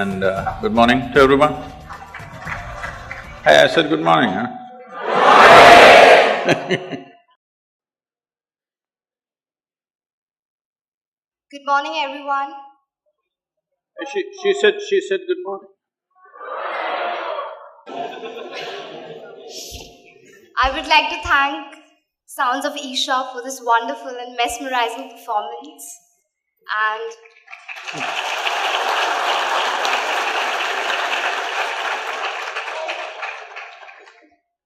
and good morning to everyone. Hey, I said good morning, huh? Good morning, everyone. She said good morning. I would like to thank Sounds of Isha for this wonderful and mesmerizing performance. And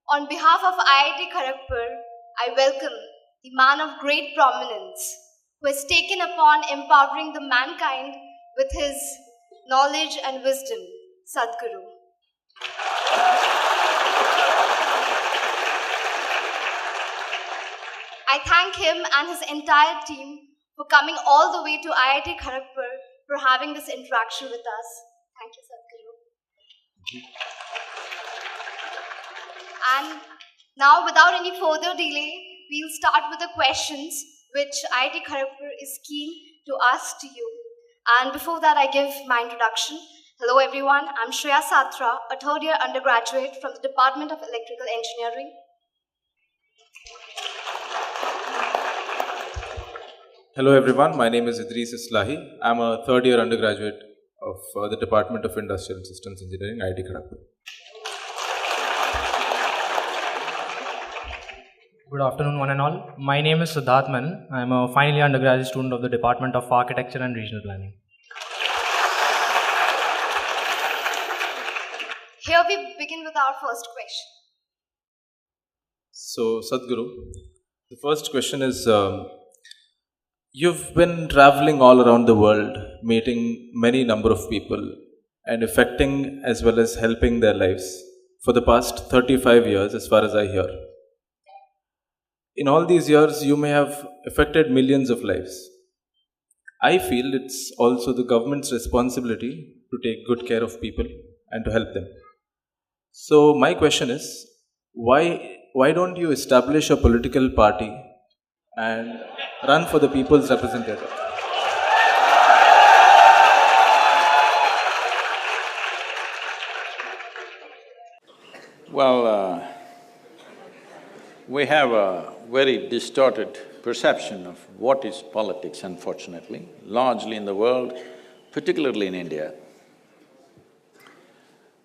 on behalf of IIT Kharagpur, I welcome the man of great prominence who has taken upon empowering the mankind with his knowledge and wisdom, Sadhguru. I thank him and his entire team for coming all the way to IIT Kharagpur for having this interaction with us. Thank you, Sadhguru. And now, without any further delay, we'll start with the questions which IIT Kharagpur is keen to ask to you. And before that, I give my introduction. Hello, everyone. I'm Shreya Satra, a third-year undergraduate from the Department of Electrical Engineering. Hello everyone, my name is Idris Islahi. I'm a third-year undergraduate of the Department of Industrial Systems Engineering, IIT Kharagpur. Good afternoon, one and all. My name is Siddharth Menon. I'm a final year undergraduate student of the Department of Architecture and Regional Planning. Here we begin with our first question. So, Sadhguru, the first question is, you've been traveling all around the world, meeting many number of people and affecting as well as helping their lives for the past 35 years as far as I hear. In all these years, you may have affected millions of lives. I feel it's also the government's responsibility to take good care of people and to help them. So my question is, why don't you establish a political party and run for the people's representative? Well, we have a very distorted perception of what is politics, unfortunately, largely in the world, particularly in India.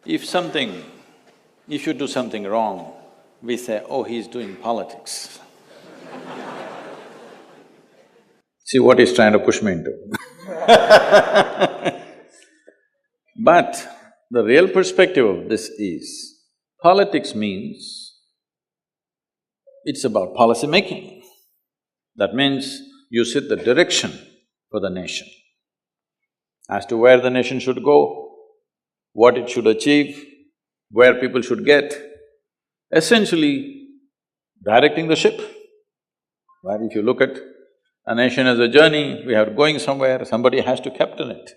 If you do something wrong, we say, oh, he's doing politics. See what he's trying to push me into. But the real perspective of this is, politics means it's about policy making. That means you set the direction for the nation as to where the nation should go, what it should achieve, where people should get, essentially directing the ship. Well, if you look at a nation as a journey, we are going somewhere, somebody has to captain it.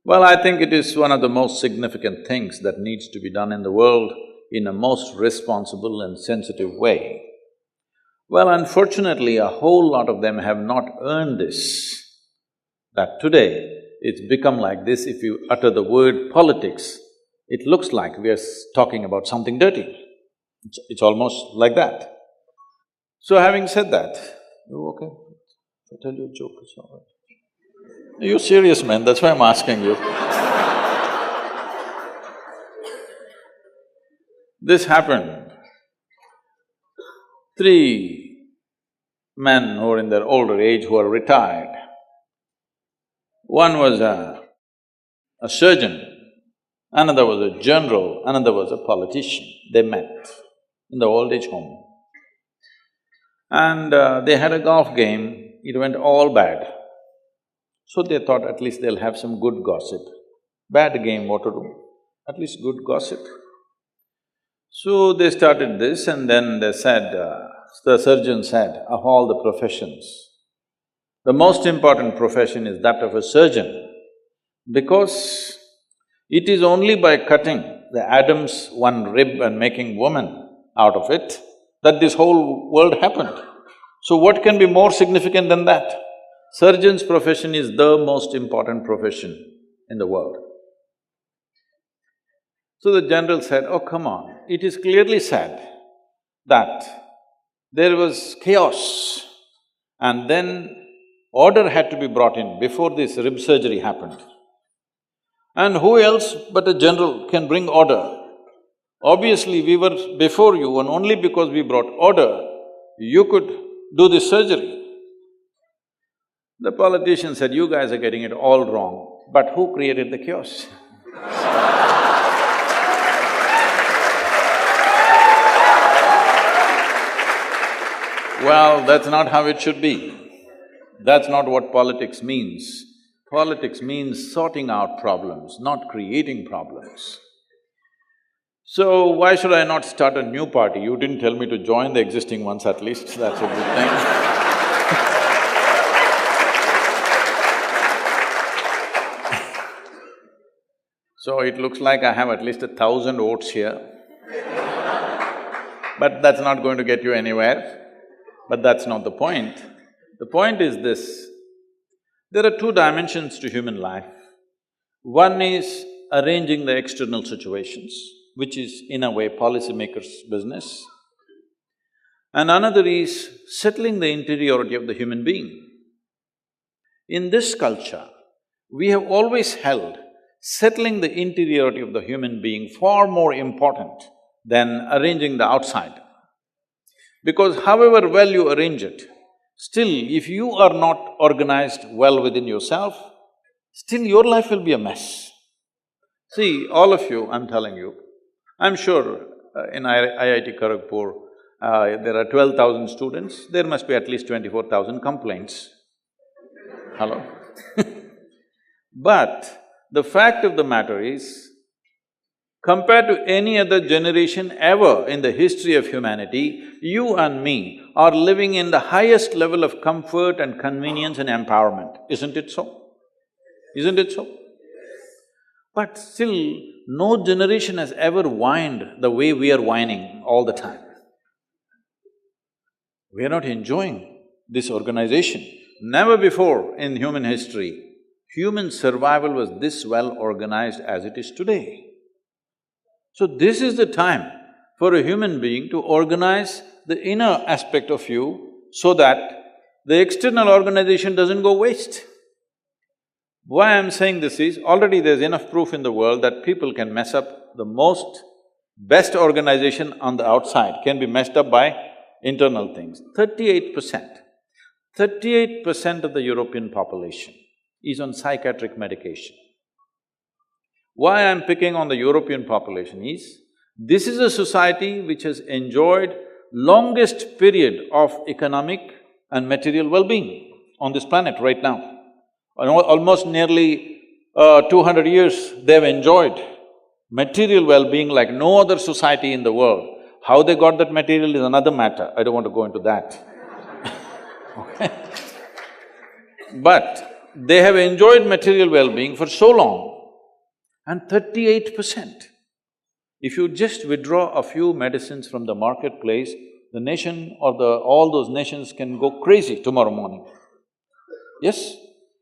Well, I think it is one of the most significant things that needs to be done in the world in a most responsible and sensitive way. Well, unfortunately, a whole lot of them have not earned this. That today, it's become like this, if you utter the word politics, it looks like we are talking about something dirty. It's almost like that. So having said that, you okay? If I tell you a joke, it's all right. You're serious, man, that's why I'm asking you. This happened. 3 men who are in their older age who are retired. One was a surgeon, another was a general, another was a politician. They met in the old age home. And they had a golf game, it went all bad. So they thought at least they'll have some good gossip. Bad game, what to do? At least good gossip. So they started this and then they said, the surgeon said, of all the professions, the most important profession is that of a surgeon, because it is only by cutting the Adam's one rib and making woman out of it that this whole world happened. So what can be more significant than that? Surgeon's profession is the most important profession in the world. So the general said, oh, come on, it is clearly said that there was chaos and then order had to be brought in before this rib surgery happened. And who else but a general can bring order? Obviously, we were before you and only because we brought order, you could do this surgery. The politician said, you guys are getting it all wrong, but who created the chaos? Well, that's not how it should be. That's not what politics means. Politics means sorting out problems, not creating problems. So, why should I not start a new party? You didn't tell me to join the existing ones at least, that's a good thing. So, it looks like I have at least 1,000 votes here. But that's not going to get you anywhere. But that's not the point. The point is this, there are two dimensions to human life. One is arranging the external situations, which is in a way policymakers' business. And another is settling the interiority of the human being. In this culture, we have always held settling the interiority of the human being far more important than arranging the outside. Because however well you arrange it, still if you are not organized well within yourself, still your life will be a mess. See, all of you, I'm telling you, I'm sure in IIT Kharagpur, there are 12,000 students, there must be at least 24,000 complaints. Hello? But the fact of the matter is, compared to any other generation ever in the history of humanity, you and me are living in the highest level of comfort and convenience and empowerment, isn't it so? Isn't it so? But still, no generation has ever whined the way we are whining all the time. We are not enjoying this organization. Never before in human history, human survival was this well organized as it is today. So this is the time for a human being to organize the inner aspect of you so that the external organization doesn't go waste. Why I'm saying this is, already there's enough proof in the world that people can mess up the most best organization on the outside can be messed up by internal things. 38% of the European population is on psychiatric medication. Why I'm picking on the European population is, this is a society which has enjoyed longest period of economic and material well-being on this planet right now. Almost nearly 200 years they've enjoyed material well-being like no other society in the world. How they got that material is another matter, I don't want to go into that. Okay? But they have enjoyed material well-being for so long, and 38%. If you just withdraw a few medicines from the marketplace, the nation or all those nations can go crazy tomorrow morning. Yes?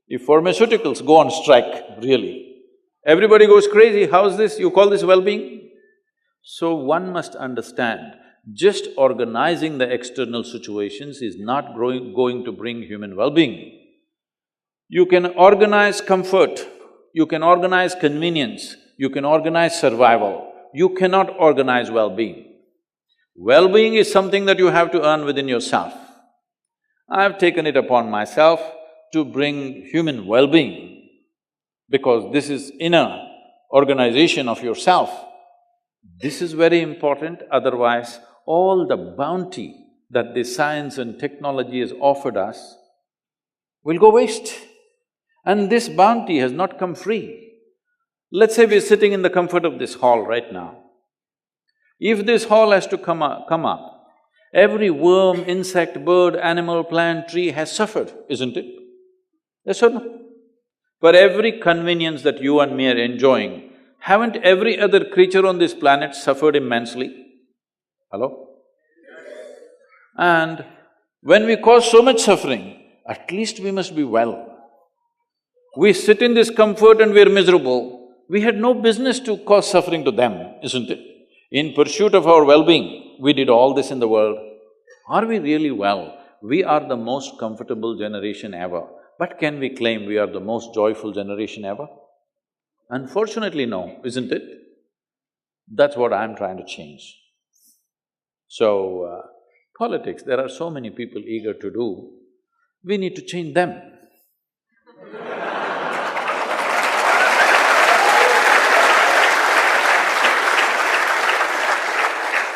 If pharmaceuticals go on strike, really, everybody goes crazy, how's this? You call this well-being? So one must understand, just organizing the external situations is not going to bring human well-being. You can organize comfort, you can organize convenience, you can organize survival, you cannot organize well-being. Well-being is something that you have to earn within yourself. I've taken it upon myself to bring human well-being because this is inner organization of yourself. This is very important, otherwise all the bounty that the science and technology has offered us will go waste. And this bounty has not come free. Let's say we're sitting in the comfort of this hall right now. If this hall has to come up, every worm, insect, bird, animal, plant, tree has suffered, isn't it? Yes or no? For every convenience that you and me are enjoying, haven't every other creature on this planet suffered immensely? Hello? And when we cause so much suffering, at least we must be well. We sit in this comfort and we're miserable. We had no business to cause suffering to them, isn't it? In pursuit of our well-being, we did all this in the world. Are we really well? We are the most comfortable generation ever. But can we claim we are the most joyful generation ever? Unfortunately, no, isn't it? That's what I'm trying to change. So, politics, there are so many people eager to do, we need to change them.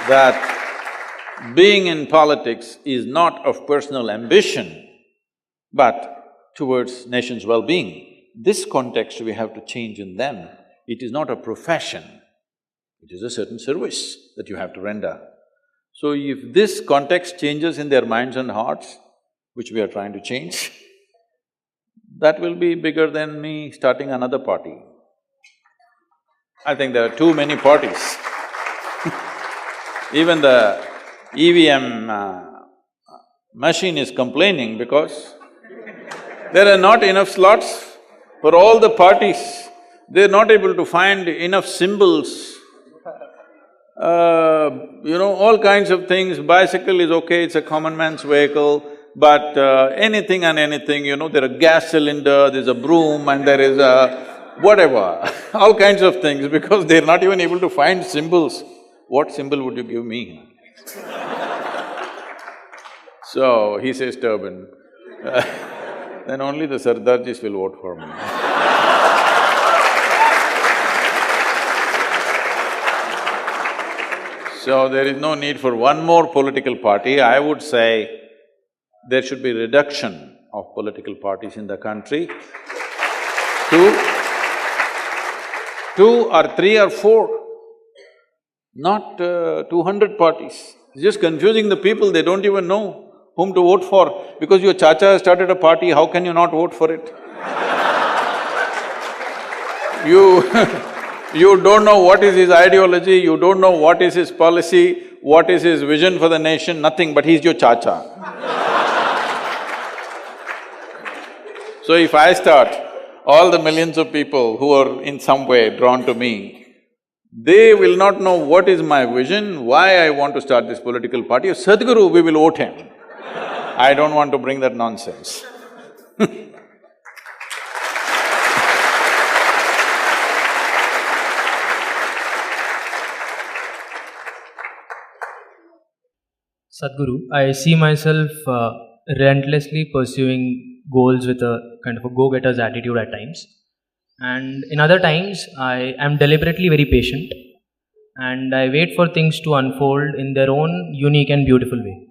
That being in politics is not of personal ambition, but towards nation's well-being. This context we have to change in them. It is not a profession, it is a certain service that you have to render. So if this context changes in their minds and hearts, which we are trying to change, that will be bigger than me starting another party. I think there are too many parties. Even the EVM machine is complaining because there are not enough slots for all the parties. They're not able to find enough symbols. All kinds of things. Bicycle is okay, it's a common man's vehicle, but anything and anything, there are gas cylinder, there's a broom and there is a whatever, all kinds of things, because they're not even able to find symbols. What symbol would you give me? So, he says turban. Then only the Sardarjis will vote for me. So, there is no need for one more political party. I would say there should be reduction of political parties in the country. Two or three or four, not 200 parties. It's just confusing the people, they don't even know whom to vote for. Because your chacha has started a party, how can you not vote for it? You don't know what is his ideology, you don't know what is his policy, what is his vision for the nation, nothing, but he's your chacha. So if I start, all the millions of people who are in some way drawn to me, they will not know what is my vision, why I want to start this political party. Sadhguru, we will vote him. I don't want to bring that nonsense. Sadhguru, I see myself relentlessly pursuing goals with a kind of a go-getter's attitude at times. And in other times, I am deliberately very patient and I wait for things to unfold in their own unique and beautiful way.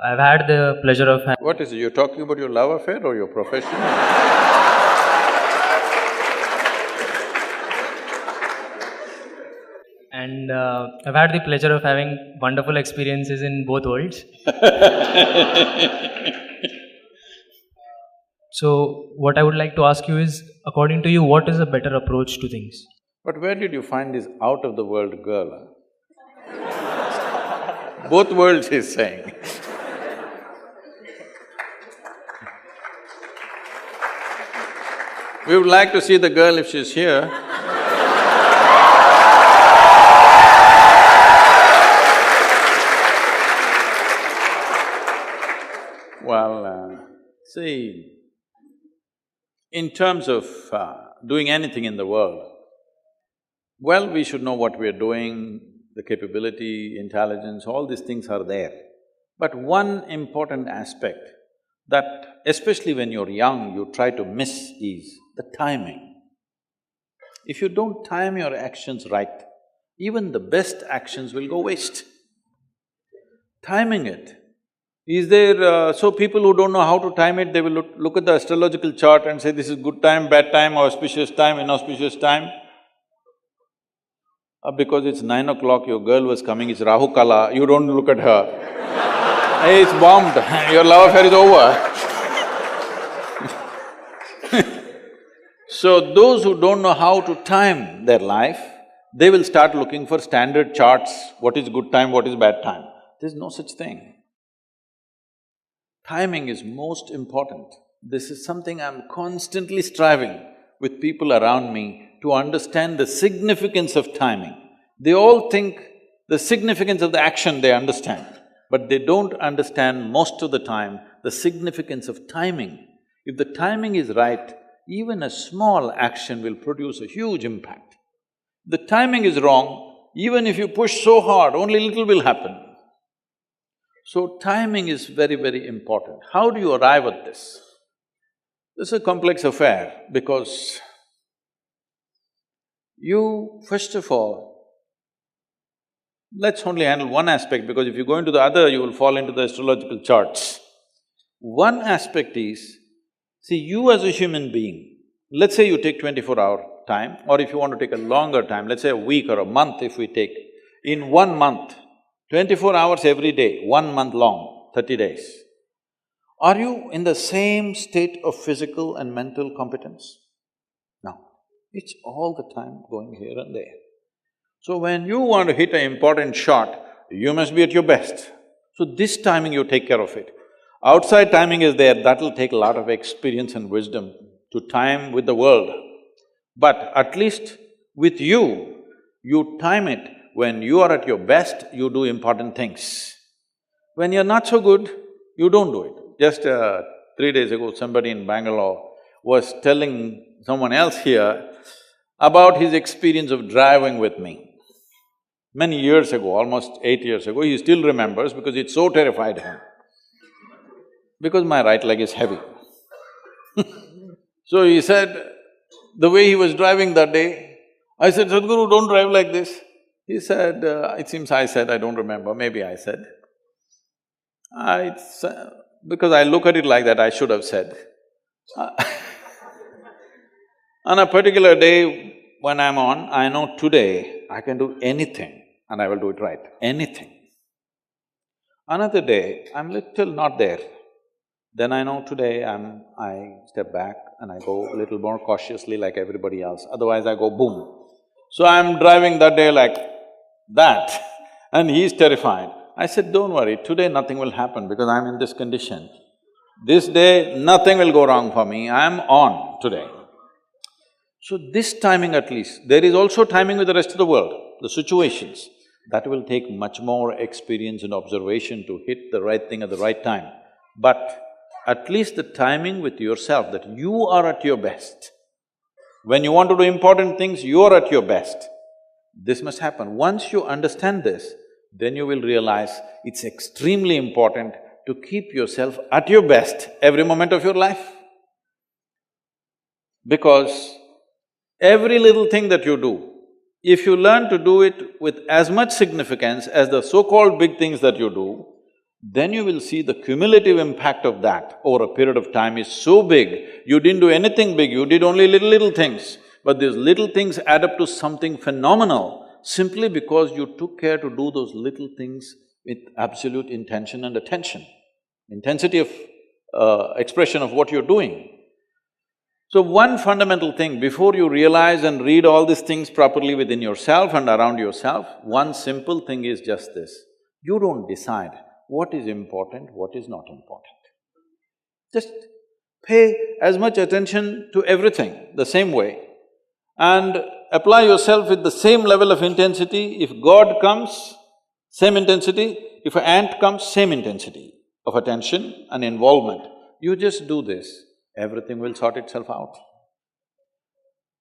I've had the pleasure of… What is it, you're talking about your love affair or your profession? And I've had the pleasure of having wonderful experiences in both worlds. So, what I would like to ask you is, according to you, what is a better approach to things? But where did you find this out-of-the-world girl? Both worlds, he's saying. We would like to see the girl if she's here. Well, see, in terms of doing anything in the world, well, we should know what we are doing, the capability, intelligence, all these things are there. But one important aspect that especially when you're young, you try to miss is the timing. If you don't time your actions right, even the best actions will go waste. Timing it. Is there… so people who don't know how to time it, they will look at the astrological chart and say, this is good time, bad time, auspicious time, inauspicious time. Because it's 9 o'clock, your girl was coming, it's Rahu Kala, you don't look at her. Hey, it's bombed, your love affair is over. So those who don't know how to time their life, they will start looking for standard charts, what is good time, what is bad time. There's no such thing. Timing is most important. This is something I'm constantly striving with people around me to understand the significance of timing. They all think the significance of the action they understand, but they don't understand most of the time the significance of timing. If the timing is right, even a small action will produce a huge impact. The timing is wrong, even if you push so hard, only little will happen. So timing is very, very important. How do you arrive at this? This is a complex affair because you, first of all, let's only handle one aspect because if you go into the other, you will fall into the astrological charts. One aspect is, see, you as a human being, let's say you take 24-hour time, or if you want to take a longer time, let's say a week or a month if we take, in 1 month, 24 hours every day, 1 month long, 30 days. Are you in the same state of physical and mental competence? No. It's all the time going here and there. So when you want to hit an important shot, you must be at your best. So this timing you take care of it. Outside timing is there, that'll take a lot of experience and wisdom to time with the world. But at least with you, you time it. When you are at your best, you do important things. When you're not so good, you don't do it. Just 3 days ago, somebody in Bangalore was telling someone else here about his experience of driving with me. Many years ago, almost 8 years ago, he still remembers because it so terrified him. Because my right leg is heavy. So he said, the way he was driving that day, I said, Sadhguru, don't drive like this. He said, it seems I said, I don't remember, maybe I said. Because I look at it like that, I should have said. On a particular day when I'm on, I know today I can do anything and I will do it right, anything. Another day, I'm little not there. Then I know today I step back and I go a little more cautiously like everybody else, otherwise I go boom. So I'm driving that day like that and he's terrified. I said, don't worry, today nothing will happen because I'm in this condition. This day, nothing will go wrong for me, I'm on today. So this timing at least, there is also timing with the rest of the world, the situations. That will take much more experience and observation to hit the right thing at the right time. But at least the timing with yourself, that you are at your best. When you want to do important things, you are at your best. This must happen. Once you understand this, then you will realize it's extremely important to keep yourself at your best every moment of your life. Because every little thing that you do, if you learn to do it with as much significance as the so-called big things that you do, then you will see the cumulative impact of that over a period of time is so big, you didn't do anything big, you did only little things. But these little things add up to something phenomenal simply because you took care to do those little things with absolute intention and attention, intensity of expression of what you're doing. So one fundamental thing, before you realize and read all these things properly within yourself and around yourself, one simple thing is just this: you don't decide what is important, what is not important. Just pay as much attention to everything the same way and apply yourself with the same level of intensity. If God comes, same intensity. If an ant comes, same intensity of attention and involvement. You just do this, everything will sort itself out.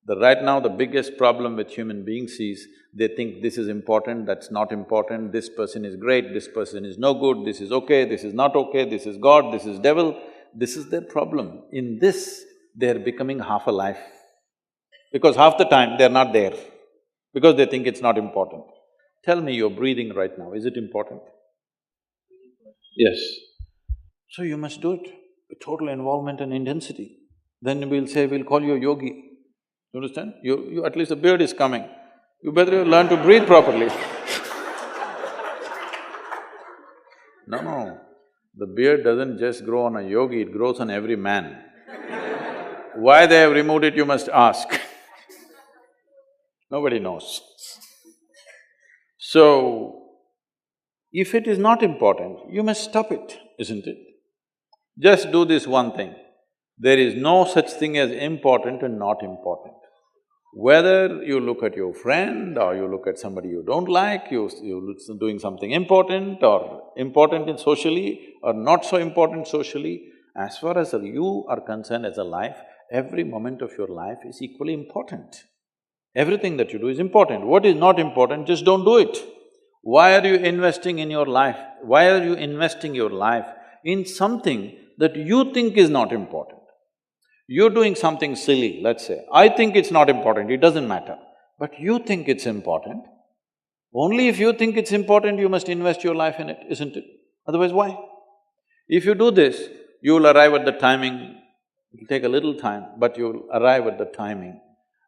Right now, the biggest problem with human beings is they think this is important, that's not important, this person is great, this person is no good, this is okay, this is not okay, this is God, this is devil. This is their problem. In this, they're becoming half alive. Because half the time they're not there, because they think it's not important. Tell me, you're breathing right now, is it important? Yes. So you must do it with total involvement and intensity. Then we'll say, we'll call you a yogi. You understand? You at least the beard is coming. You better learn to breathe properly. No, the beard doesn't just grow on a yogi, it grows on every man. Why they have removed it, you must ask. Nobody knows. So, if it is not important, you must stop it, isn't it? Just do this one thing. There is no such thing as important and not important. Whether you look at your friend or you look at somebody you don't like, you're doing something important or important in socially or not so important socially, as far as you are concerned as a life, every moment of your life is equally important. Everything that you do is important. What is not important, just don't do it. Why are you investing in your life? Why are you investing your life in something that you think is not important? You're doing something silly, let's say. I think it's not important, it doesn't matter. But you think it's important. Only if you think it's important, you must invest your life in it, isn't it? Otherwise, why? If you do this, you'll arrive at the timing, it'll take a little time, but you'll arrive at the timing,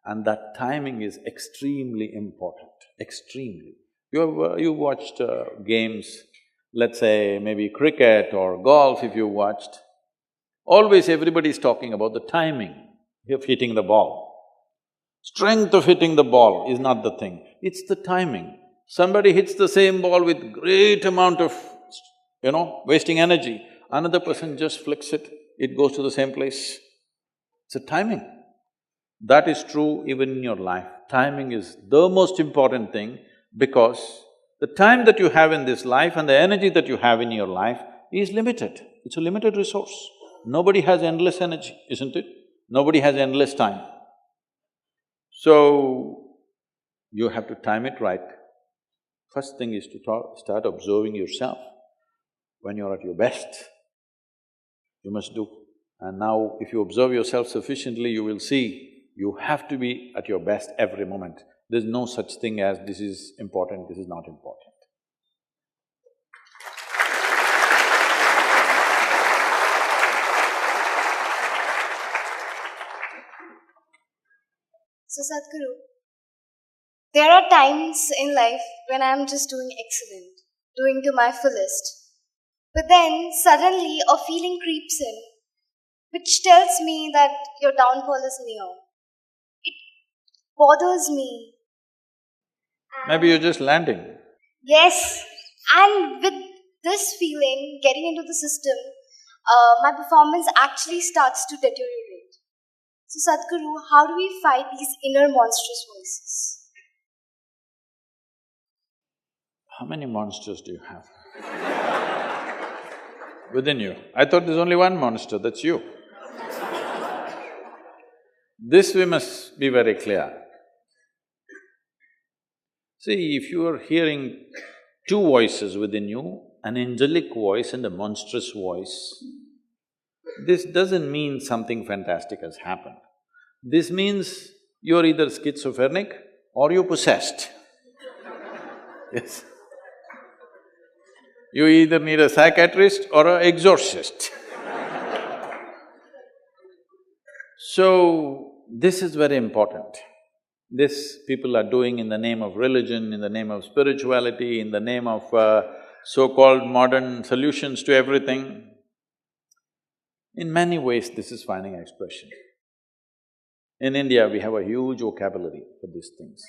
and that timing is extremely important, extremely. You've watched games, let's say maybe cricket or golf if you watched. Always everybody is talking about the timing of hitting the ball. Strength of hitting the ball is not the thing, it's the timing. Somebody hits the same ball with great amount of, wasting energy. Another person just flicks it, it goes to the same place. It's a timing. That is true even in your life. Timing is the most important thing because the time that you have in this life and the energy that you have in your life is limited. It's a limited resource. Nobody has endless energy, isn't it? Nobody has endless time. So, you have to time it right. First thing is to start observing yourself. When you're at your best, you must do. And now, if you observe yourself sufficiently, you will see you have to be at your best every moment. There's no such thing as this is important, this is not important. So Sadhguru, there are times in life when I'm just doing excellent, doing to my fullest. But then suddenly a feeling creeps in, which tells me that your downfall is near. It bothers me. Maybe you're just landing. Yes, and with this feeling getting into the system, my performance actually starts to deteriorate. So Sadhguru, how do we fight these inner monstrous voices? How many monsters do you have within you? I thought there's only one monster, that's you. This we must be very clear. See, if you are hearing two voices within you, an angelic voice and a monstrous voice, this doesn't mean something fantastic has happened. This means you're either schizophrenic or you're possessed. Yes. You either need a psychiatrist or an exorcist. So, this is very important. This people are doing in the name of religion, in the name of spirituality, in the name of so-called modern solutions to everything. In many ways, this is finding expression. In India, we have a huge vocabulary for these things.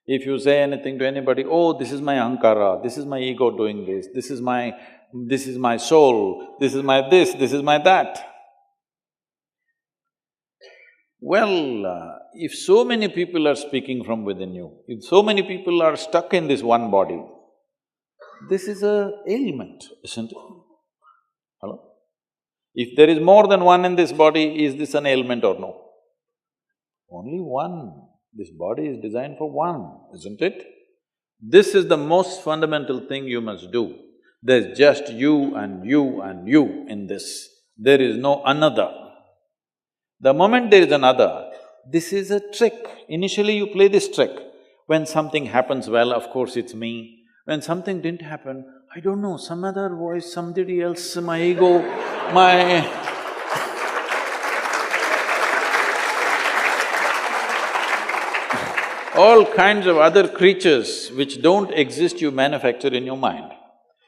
If you say anything to anybody, oh, this is my ahankara, this is my ego doing this is my soul, this is my this is my that. Well, if so many people are speaking from within you, if so many people are stuck in this one body, this is a ailment, isn't it? Hello? If there is more than one in this body, is this an ailment or no? Only one. This body is designed for one, isn't it? This is the most fundamental thing you must do. There's just you and you and you in this. There is no another. The moment there is another, this is a trick. Initially you play this trick. When something happens well, of course it's me. When something didn't happen, I don't know, some other voice, somebody else, my ego, my… all kinds of other creatures which don't exist you manufacture in your mind.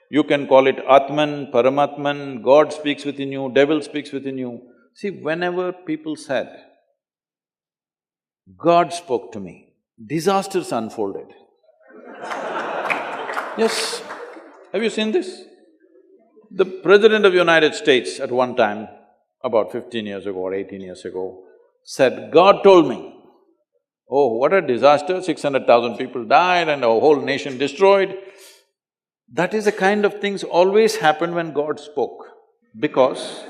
You can call it Atman, Paramatman, God speaks within you, devil speaks within you. See, whenever people said, God spoke to me, disasters unfolded. Yes, have you seen this? The President of the United States at one time, about 15 years ago or 18 years ago, said, God told me, oh, what a disaster, 600,000 people died and a whole nation destroyed. That is the kind of things always happen when God spoke. Because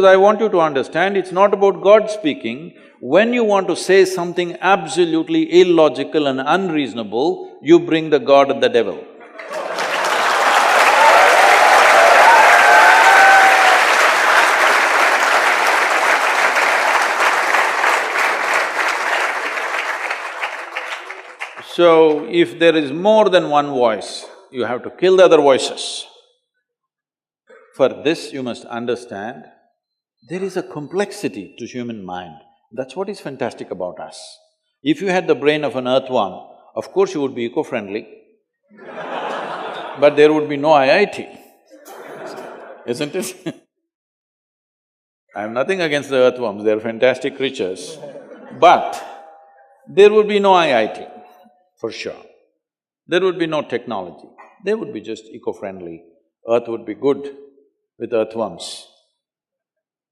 I want you to understand, it's not about God speaking. When you want to say something absolutely illogical and unreasonable, you bring the God and the devil. So, if there is more than one voice, you have to kill the other voices. For this, you must understand, there is a complexity to human mind. That's what is fantastic about us. If you had the brain of an earthworm, of course you would be eco-friendly, but there would be no IIT, isn't it? I have nothing against the earthworms, they're fantastic creatures, but there would be no IIT, for sure. There would be no technology, they would be just eco-friendly, earth would be good with earthworms.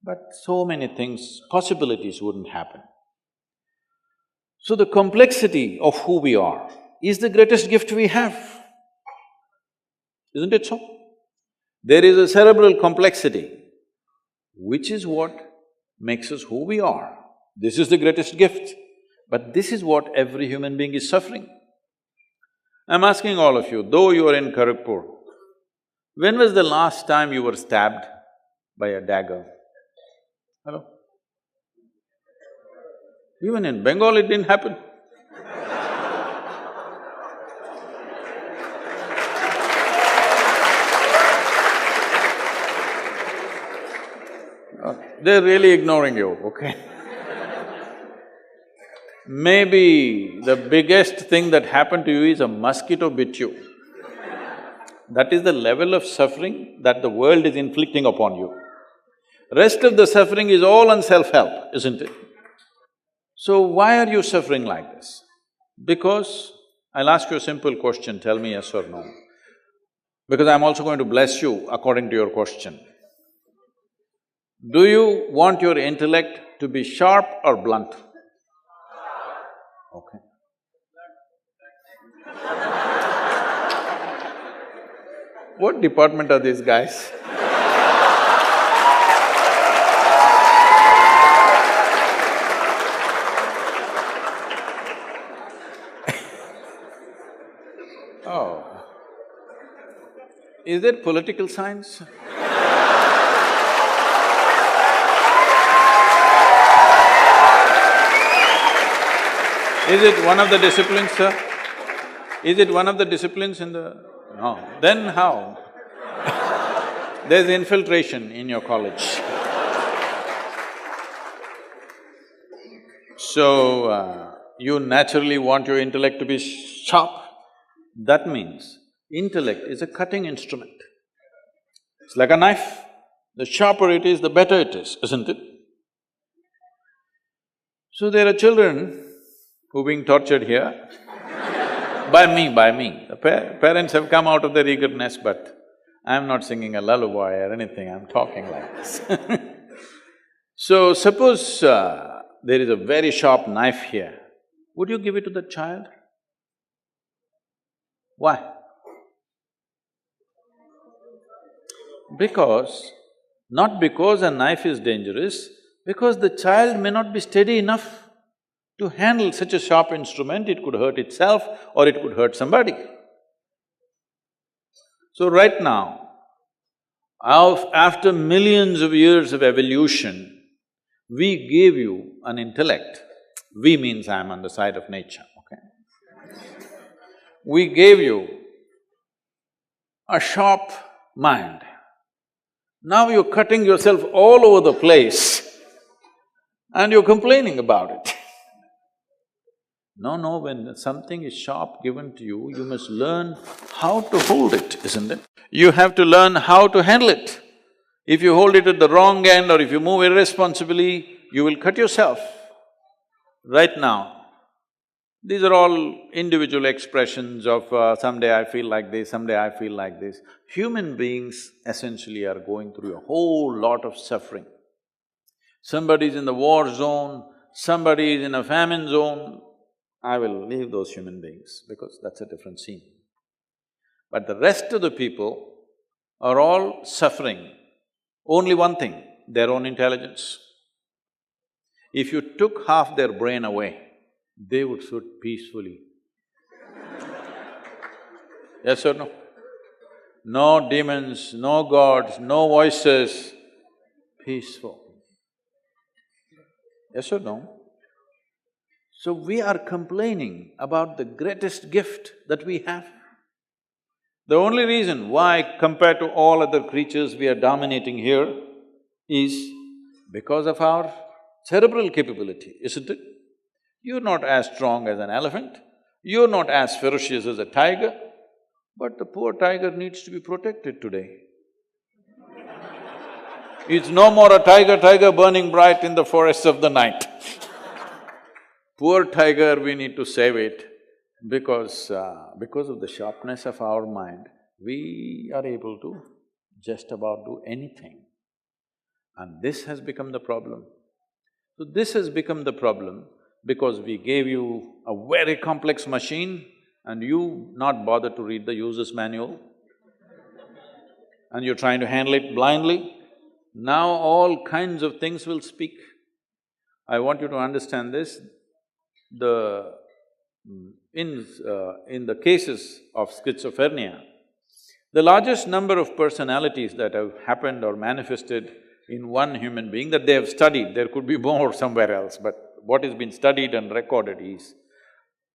But so many things, possibilities wouldn't happen. So the complexity of who we are is the greatest gift we have, isn't it so? There is a cerebral complexity, which is what makes us who we are. This is the greatest gift. But this is what every human being is suffering. I'm asking all of you, though you are in Kharagpur, when was the last time you were stabbed by a dagger? Hello? Even in Bengal it didn't happen. They're really ignoring you, okay? Maybe the biggest thing that happened to you is a mosquito bit you. That is the level of suffering that the world is inflicting upon you. Rest of the suffering is all on self-help, isn't it? So why are you suffering like this? Because… I'll ask you a simple question, tell me yes or no. Because I'm also going to bless you according to your question. Do you want your intellect to be sharp or blunt? Okay. What department are these guys? Oh. Is it political science? Is it one of the disciplines, sir? Is it one of the disciplines in the… No, then how? There's infiltration in your college. So, you naturally want your intellect to be sharp. That means intellect is a cutting instrument. It's like a knife. The sharper it is, the better it is, isn't it? So there are children who are being tortured here by me. The parents have come out of their eagerness, but I'm not singing a lullaby or anything, I'm talking like this. So suppose there is a very sharp knife here, would you give it to the child? Why? Not because a knife is dangerous, because the child may not be steady enough to handle such a sharp instrument, it could hurt itself or it could hurt somebody. So right now, after millions of years of evolution, we gave you an intellect. We means I'm on the side of nature, okay? We gave you a sharp mind. Now you're cutting yourself all over the place and you're complaining about it. No, when something is sharp given to you, you must learn how to hold it, isn't it? You have to learn how to handle it. If you hold it at the wrong end or if you move irresponsibly, you will cut yourself. Right now, these are all individual expressions of someday I feel like this, someday I feel like this. Human beings essentially are going through a whole lot of suffering. somebody is in the war zone, somebody is in a famine zone, I will leave those human beings because that's a different scene. But the rest of the people are all suffering only one thing, their own intelligence. If you took half their brain away, they would sit peacefully. Yes or no? No demons, no gods, no voices, peaceful. Yes or no? So we are complaining about the greatest gift that we have. The only reason why compared to all other creatures we are dominating here is because of our cerebral capability, isn't it? You're not as strong as an elephant, you're not as ferocious as a tiger, but the poor tiger needs to be protected today. It's no more a tiger burning bright in the forests of the night. Poor tiger, we need to save it because of the sharpness of our mind, we are able to just about do anything. And this has become the problem. So this has become the problem because we gave you a very complex machine and you not bother to read the user's manual and you're trying to handle it blindly. Now all kinds of things will speak. I want you to understand this. In the cases of schizophrenia, the largest number of personalities that have happened or manifested in one human being that they have studied, there could be more somewhere else, but what has been studied and recorded is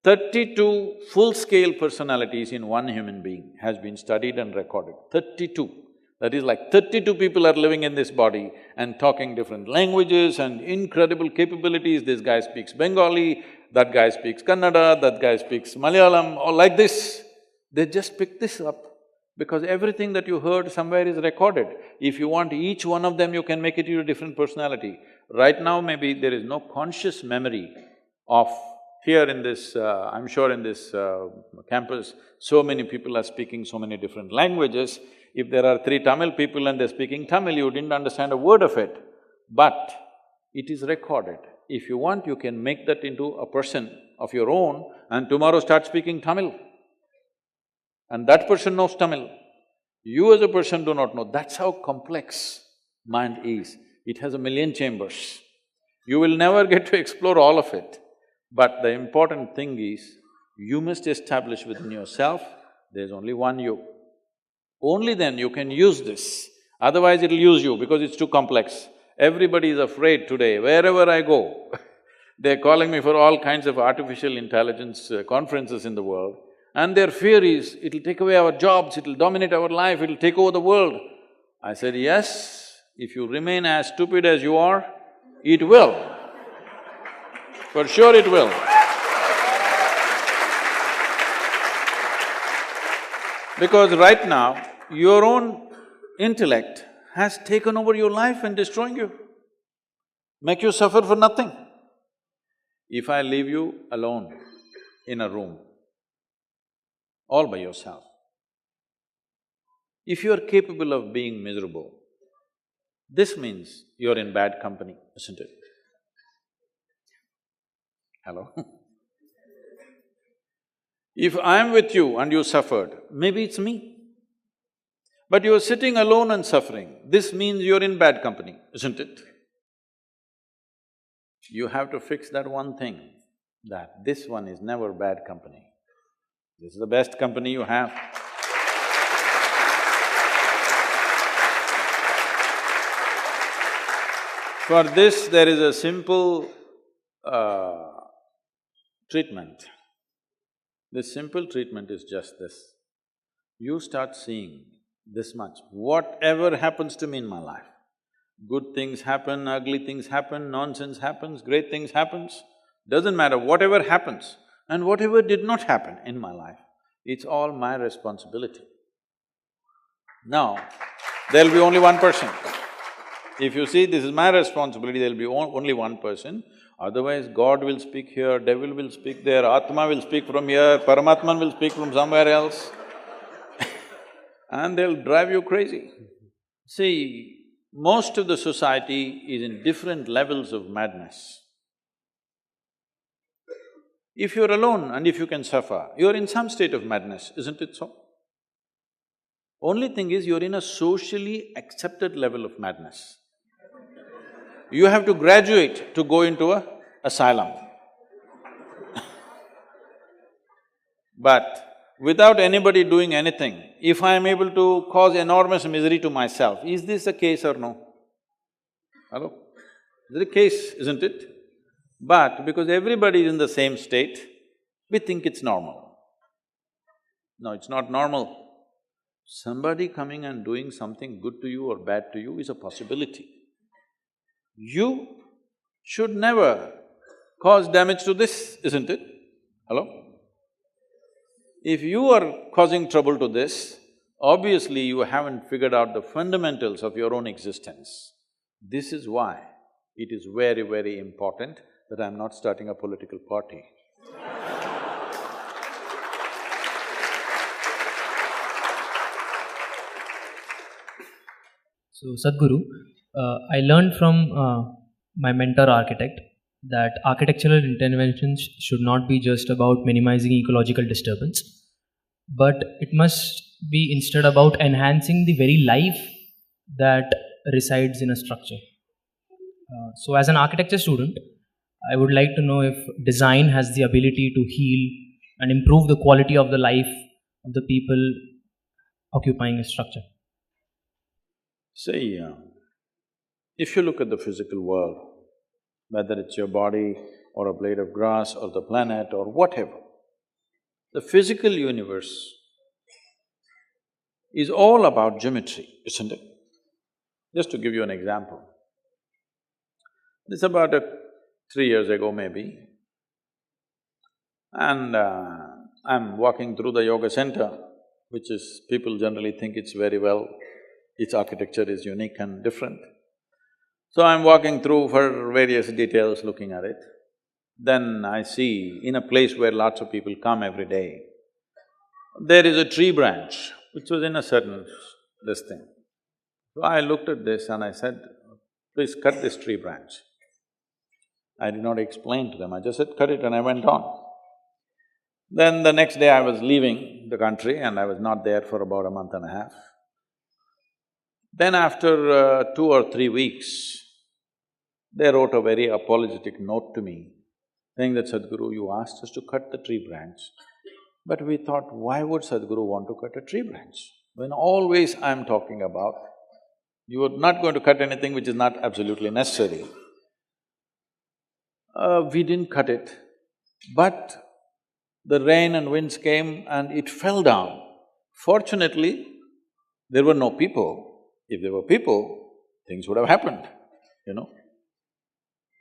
32 full-scale personalities in one human being has been studied and recorded, 32. That is like 32 people are living in this body and talking different languages and incredible capabilities. This guy speaks Bengali, that guy speaks Kannada, that guy speaks Malayalam, or like this. They just pick this up because everything that you heard somewhere is recorded. If you want each one of them, you can make it into a different personality. Right now, maybe there is no conscious memory of… Here in this… I'm sure in this campus, so many people are speaking so many different languages. If there are 3 Tamil people and they're speaking Tamil, you didn't understand a word of it, but it is recorded. If you want, you can make that into a person of your own and tomorrow start speaking Tamil. And that person knows Tamil. You as a person do not know. That's how complex mind is. It has a million chambers. You will never get to explore all of it. But the important thing is, you must establish within yourself, there's only one you. Only then you can use this, otherwise it'll use you because it's too complex. Everybody is afraid today, wherever I go they're calling me for all kinds of artificial intelligence conferences in the world, and their fear is, it'll take away our jobs, it'll dominate our life, it'll take over the world. I said, yes, if you remain as stupid as you are, it will. For sure it will. Because right now, your own intellect has taken over your life and destroying you, make you suffer for nothing. If I leave you alone in a room, all by yourself, if you are capable of being miserable, this means you're in bad company, isn't it? Hello? If I'm with you and you suffered, maybe it's me. But you're sitting alone and suffering, this means you're in bad company, isn't it? You have to fix that one thing, that this one is never bad company. This is the best company you have. For this, there is a simple treatment. This simple treatment is just this. You start seeing this much, whatever happens to me in my life, good things happen, ugly things happen, nonsense happens, great things happens, doesn't matter, whatever happens and whatever did not happen in my life, it's all my responsibility. Now, there'll be only one person. If you see this is my responsibility, there'll be only one person. Otherwise, God will speak here, devil will speak there, Atma will speak from here, Paramatman will speak from somewhere else and they'll drive you crazy. See, most of the society is in different levels of madness. If you're alone and if you can suffer, you're in some state of madness, isn't it so? Only thing is, you're in a socially accepted level of madness. You have to graduate to go into a asylum. But without anybody doing anything, if I am able to cause enormous misery to myself, is this the case or no? Hello? This is the case, isn't it? But because everybody is in the same state, we think it's normal. No, it's not normal. Somebody coming and doing something good to you or bad to you is a possibility. You should never cause damage to this, isn't it? Hello? If you are causing trouble to this, obviously you haven't figured out the fundamentals of your own existence. This is why it is very, very important that I'm not starting a political party. So, Sadhguru, I learned from my mentor architect that architectural interventions should not be just about minimizing ecological disturbance, but it must be instead about enhancing the very life that resides in a structure. So, as an architecture student, I would like to know if design has the ability to heal and improve the quality of the life of the people occupying a structure. See, if you look at the physical world, whether it's your body or a blade of grass or the planet or whatever, the physical universe is all about geometry, isn't it? Just to give you an example. It's about 3 years ago maybe, and I'm walking through the yoga center, which is… people generally think it's very well, its architecture is unique and different. So I'm walking through for various details, looking at it. Then I see, in a place where lots of people come every day, there is a tree branch which was in a certain this thing. So I looked at this and I said, please cut this tree branch. I did not explain to them, I just said, cut it, and I went on. Then the next day I was leaving the country and I was not there for about a month and a half. Then after 2 or 3 weeks, they wrote a very apologetic note to me, saying that, Sadhguru, you asked us to cut the tree branch, but we thought, why would Sadhguru want to cut a tree branch? When always I'm talking about, you are not going to cut anything which is not absolutely necessary. We didn't cut it, but the rain and winds came and it fell down. Fortunately, there were no people. If there were people, things would have happened, you know.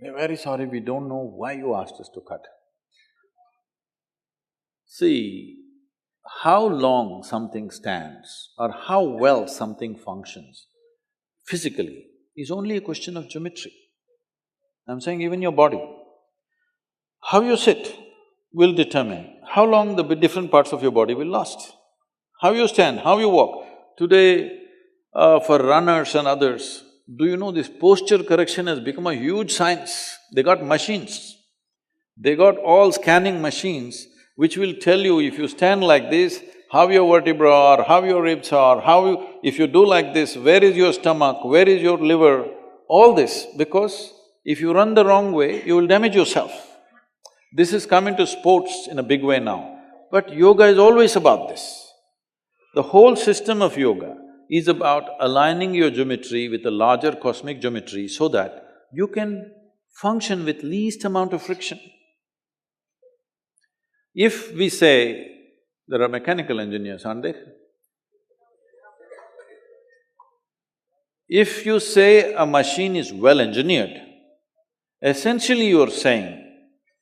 We're very sorry, we don't know why you asked us to cut. See, how long something stands or how well something functions physically is only a question of geometry. I'm saying even your body. How you sit will determine how long the different parts of your body will last. How you stand, how you walk. Today, for runners and others, do you know this posture correction has become a huge science? They got machines. They got all scanning machines which will tell you if you stand like this, how your vertebra are, how your ribs are, if you do like this, where is your stomach, where is your liver, all this, because if you run the wrong way, you will damage yourself. This has come into sports in a big way now, but yoga is always about this. The whole system of yoga is about aligning your geometry with a larger cosmic geometry so that you can function with least amount of friction. If we say, there are mechanical engineers, aren't there? If you say a machine is well engineered, essentially you're saying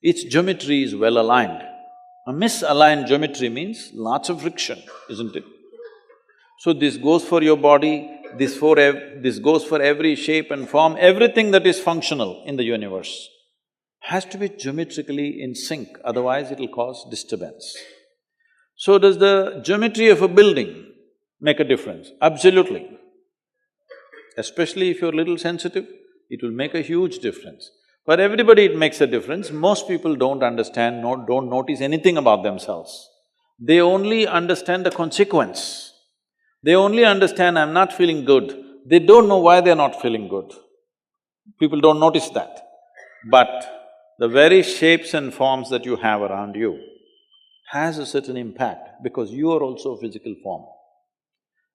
its geometry is well aligned. A misaligned geometry means lots of friction, isn't it? So this goes for your body, this goes for every shape and form, everything that is functional in the universe has to be geometrically in sync, otherwise it'll cause disturbance. So does the geometry of a building make a difference? Absolutely. especially if you're a little sensitive, it will make a huge difference. For everybody it makes a difference. Most people don't understand, don't notice anything about themselves. They only understand the consequence. They only understand, I'm not feeling good. They don't know why they're not feeling good. People don't notice that. But the very shapes and forms that you have around you has a certain impact because you are also a physical form.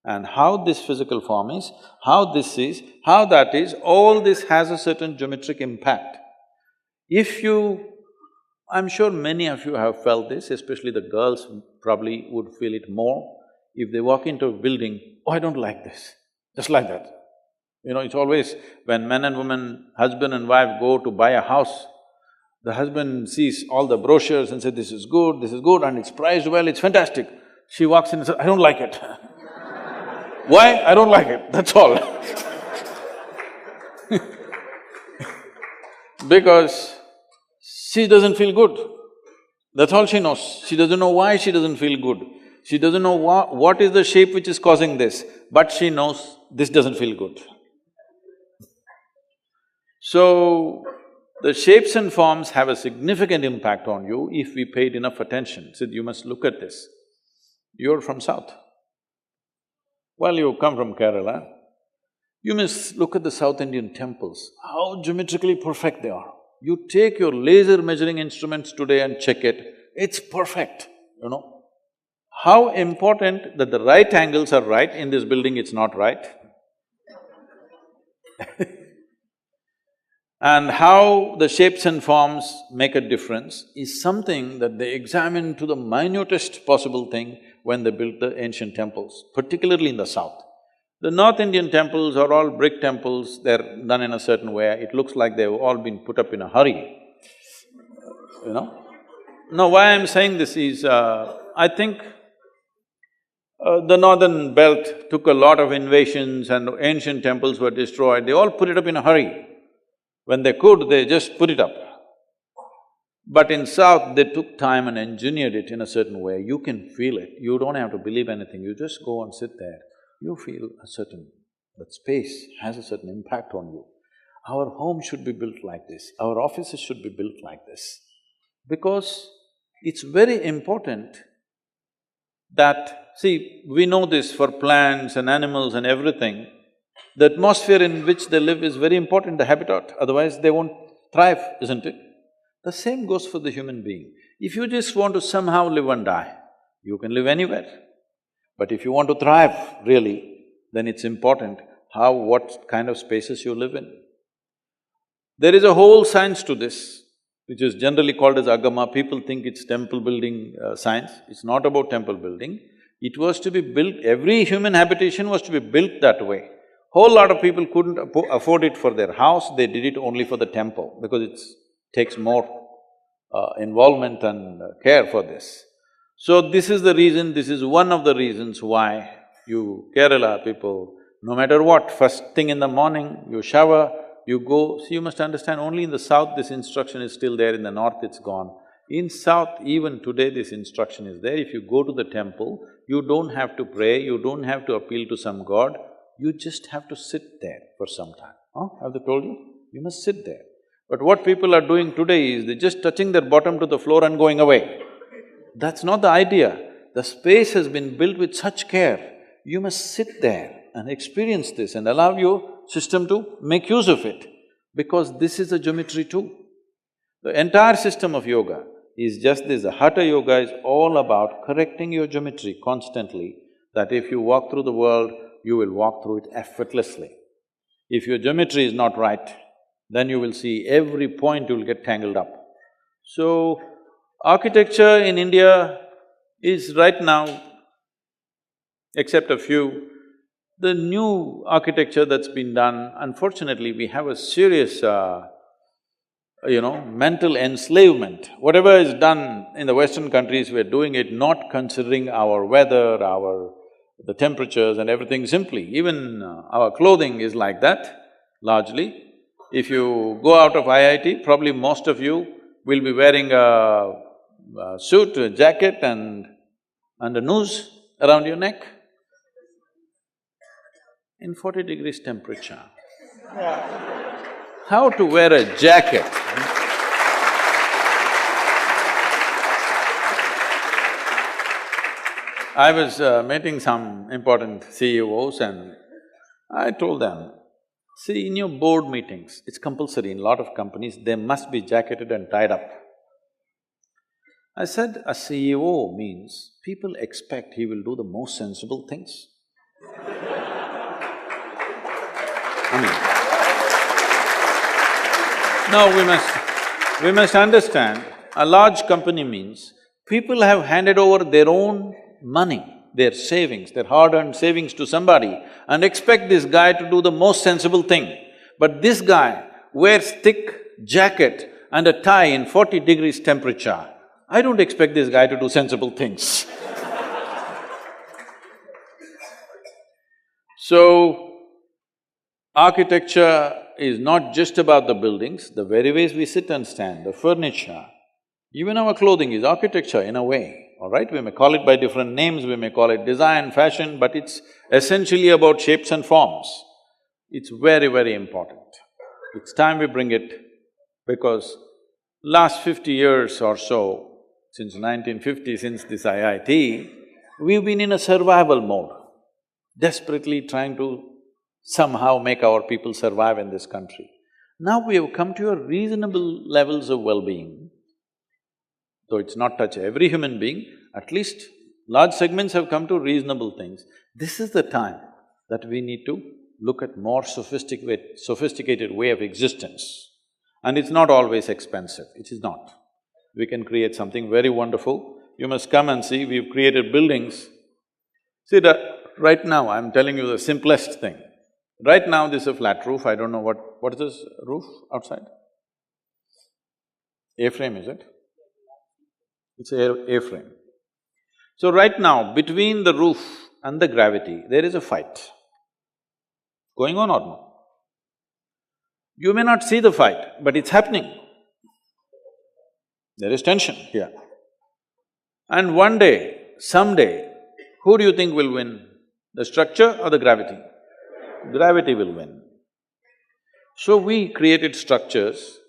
And how this physical form is, how this is, how that is, all this has a certain geometric impact. If you… I'm sure many of you have felt this, especially the girls probably would feel it more. If they walk into a building, oh, I don't like this, just like that. It's always when men and women, husband and wife go to buy a house, the husband sees all the brochures and says, this is good, and it's priced well, it's fantastic. She walks in and says, I don't like it. Why? I don't like it, that's all. Because she doesn't feel good. That's all she knows. She doesn't know why she doesn't feel good. She doesn't know what is the shape which is causing this, but she knows this doesn't feel good. So, the shapes and forms have a significant impact on you if we paid enough attention. So, you must look at this. You're from South. Well, you come from Kerala. You must look at the South Indian temples, how geometrically perfect they are. You take your laser measuring instruments today and check it, it's perfect, How important that the right angles are right, in this building it's not right. And how the shapes and forms make a difference is something that they examined to the minutest possible thing when they built the ancient temples, particularly in the south. The North Indian temples are all brick temples, they're done in a certain way, it looks like they've all been put up in a hurry, Now, why I'm saying this is, I think the northern belt took a lot of invasions and ancient temples were destroyed, they all put it up in a hurry. When they could, they just put it up. But in south, they took time and engineered it in a certain way, you can feel it, you don't have to believe anything, you just go and sit there, you feel a certain… that space has a certain impact on you. Our home should be built like this, our offices should be built like this. Because it's very important that… see, we know this for plants and animals and everything, the atmosphere in which they live is very important, the habitat, otherwise they won't thrive, isn't it? The same goes for the human being. If you just want to somehow live and die, you can live anywhere. But if you want to thrive, really, then it's important what kind of spaces you live in. There is a whole science to this, which is generally called as agama. People think it's temple building science. It's not about temple building. It was to be built… every human habitation was to be built that way. Whole lot of people couldn't afford it for their house, they did it only for the temple because it takes more involvement and care for this. So this is the reason, this is one of the reasons why you Kerala people, no matter what, first thing in the morning, you shower, you go… See, you must understand, only in the south this instruction is still there, in the north it's gone. In south, even today this instruction is there, if you go to the temple, you don't have to pray, you don't have to appeal to some god, you just have to sit there for some time. Have they told you? You must sit there. But what people are doing today is they're just touching their bottom to the floor and going away. That's not the idea. The space has been built with such care, you must sit there and experience this and allow your system to make use of it, because this is a geometry too. The entire system of yoga is just this. The Hatha Yoga is all about correcting your geometry constantly, that if you walk through the world, you will walk through it effortlessly. If your geometry is not right, then you will see every point you will get tangled up. So, architecture in India is right now, except a few, the new architecture that's been done, unfortunately we have a serious, mental enslavement. Whatever is done in the Western countries, we're doing it not considering our weather, the temperatures and everything simply. Even our clothing is like that, largely. If you go out of IIT, probably most of you will be wearing a suit, a jacket and a noose around your neck. in 40 degrees temperature. How to wear a jacket? I was meeting some important CEOs and I told them, see, in your board meetings, it's compulsory in a lot of companies, they must be jacketed and tied up. I said, a CEO means people expect he will do the most sensible things. I mean, now we must understand, a large company means people have handed over their own money, their savings, their hard-earned savings to somebody and expect this guy to do the most sensible thing. But this guy wears thick jacket and a tie in 40 degrees temperature. I don't expect this guy to do sensible things. So, architecture is not just about the buildings, the very ways we sit and stand, the furniture, even our clothing is architecture in a way, all right? We may call it by different names, we may call it design, fashion, but it's essentially about shapes and forms. It's very, very important. It's time we bring it because last 50 years or so, since 1950, since this IIT, we've been in a survival mode, desperately trying to somehow make our people survive in this country. Now we have come to a reasonable levels of well-being, though it's not touch every human being, at least large segments have come to reasonable things. This is the time that we need to look at more sophisticated way of existence. And it's not always expensive, it is not. We can create something very wonderful. You must come and see, we've created buildings. See that right now, I'm telling you the simplest thing. Right now, this is a flat roof, I don't know what is this roof outside? A-frame, is it? It's A-frame. So right now, between the roof and the gravity, there is a fight. Going on or not? You may not see the fight, but it's happening. There is tension here. And one day, someday, who do you think will win? The structure or the gravity? Gravity will win. So we created structures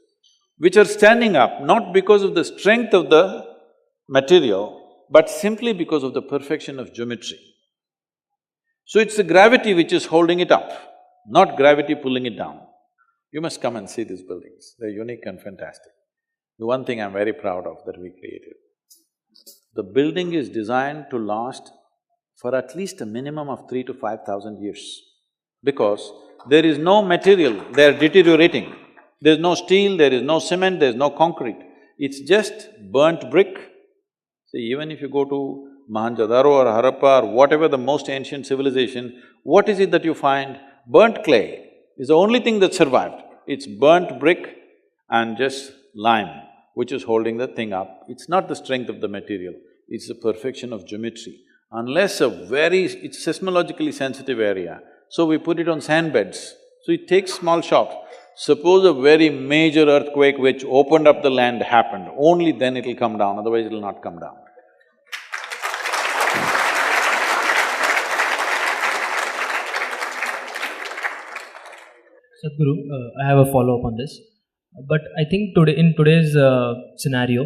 which are standing up not because of the strength of the material, but simply because of the perfection of geometry. So it's the gravity which is holding it up, not gravity pulling it down. You must come and see these buildings, they're unique and fantastic. The one thing I'm very proud of that we created, the building is designed to last for at least a minimum of 3,000 to 5,000 years. Because there is no material, they're deteriorating. There's no steel, there is no cement, there's no concrete. It's just burnt brick. See, even if you go to Mohenjo-daro or Harappa or whatever the most ancient civilization, what is it that you find? Burnt clay is the only thing that survived. It's burnt brick and just lime, which is holding the thing up. It's not the strength of the material, it's the perfection of geometry. Unless it's seismologically sensitive area, so we put it on sand beds. So it takes small shocks. Suppose a very major earthquake which opened up the land happened, only then it'll come down, otherwise it'll not come down. Sadhguru, I have a follow-up on this. But I think in today's scenario,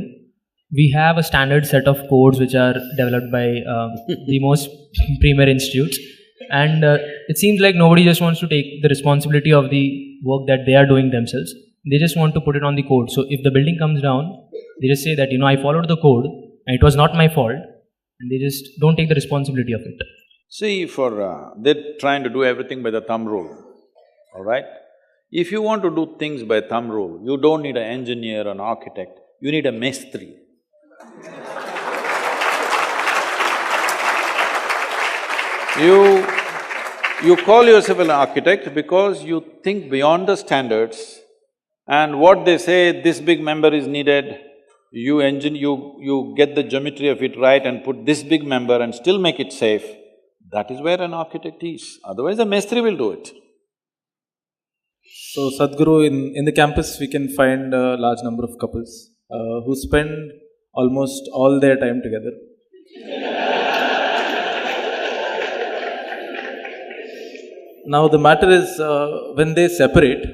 we have a standard set of codes which are developed by the most premier institutes, and it seems like nobody just wants to take the responsibility of the work that they are doing themselves. They just want to put it on the code. So if the building comes down, they just say that, I followed the code and it was not my fault, and they just don't take the responsibility of it. See, they're trying to do everything by the thumb rule, all right? If you want to do things by thumb rule, you don't need an engineer or an architect, you need a mestri. You call yourself an architect because you think beyond the standards, and what they say, this big member is needed, you get the geometry of it right and put this big member and still make it safe. That is where an architect is, otherwise a mestri will do it. So Sadhguru, in the campus we can find a large number of couples who spend almost all their time together. Now the matter is, when they separate,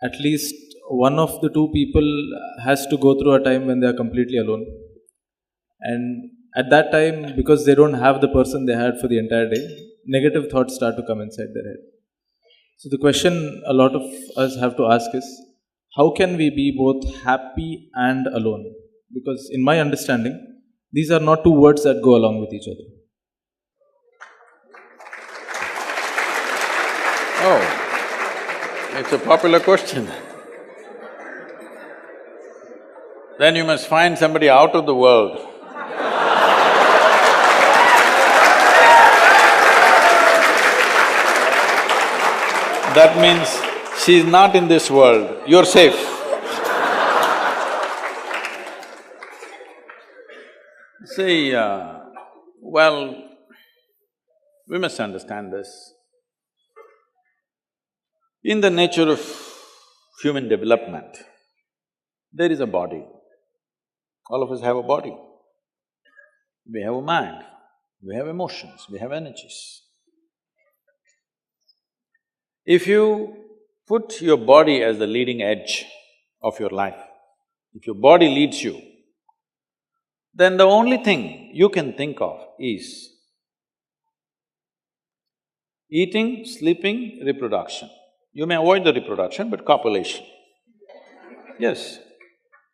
at least one of the two people has to go through a time when they are completely alone. And at that time, because they don't have the person they had for the entire day, negative thoughts start to come inside their head. So the question a lot of us have to ask is, how can we be both happy and alone? Because in my understanding, these are not two words that go along with each other. Oh, it's a popular question. Then you must find somebody out of the world. That means she's not in this world, you're safe. See, well, we must understand this. In the nature of human development, there is a body. All of us have a body. We have a mind, we have emotions, we have energies. If you put your body as the leading edge of your life, if your body leads you, then the only thing you can think of is eating, sleeping, reproduction. You may avoid the reproduction, but copulation. Yes.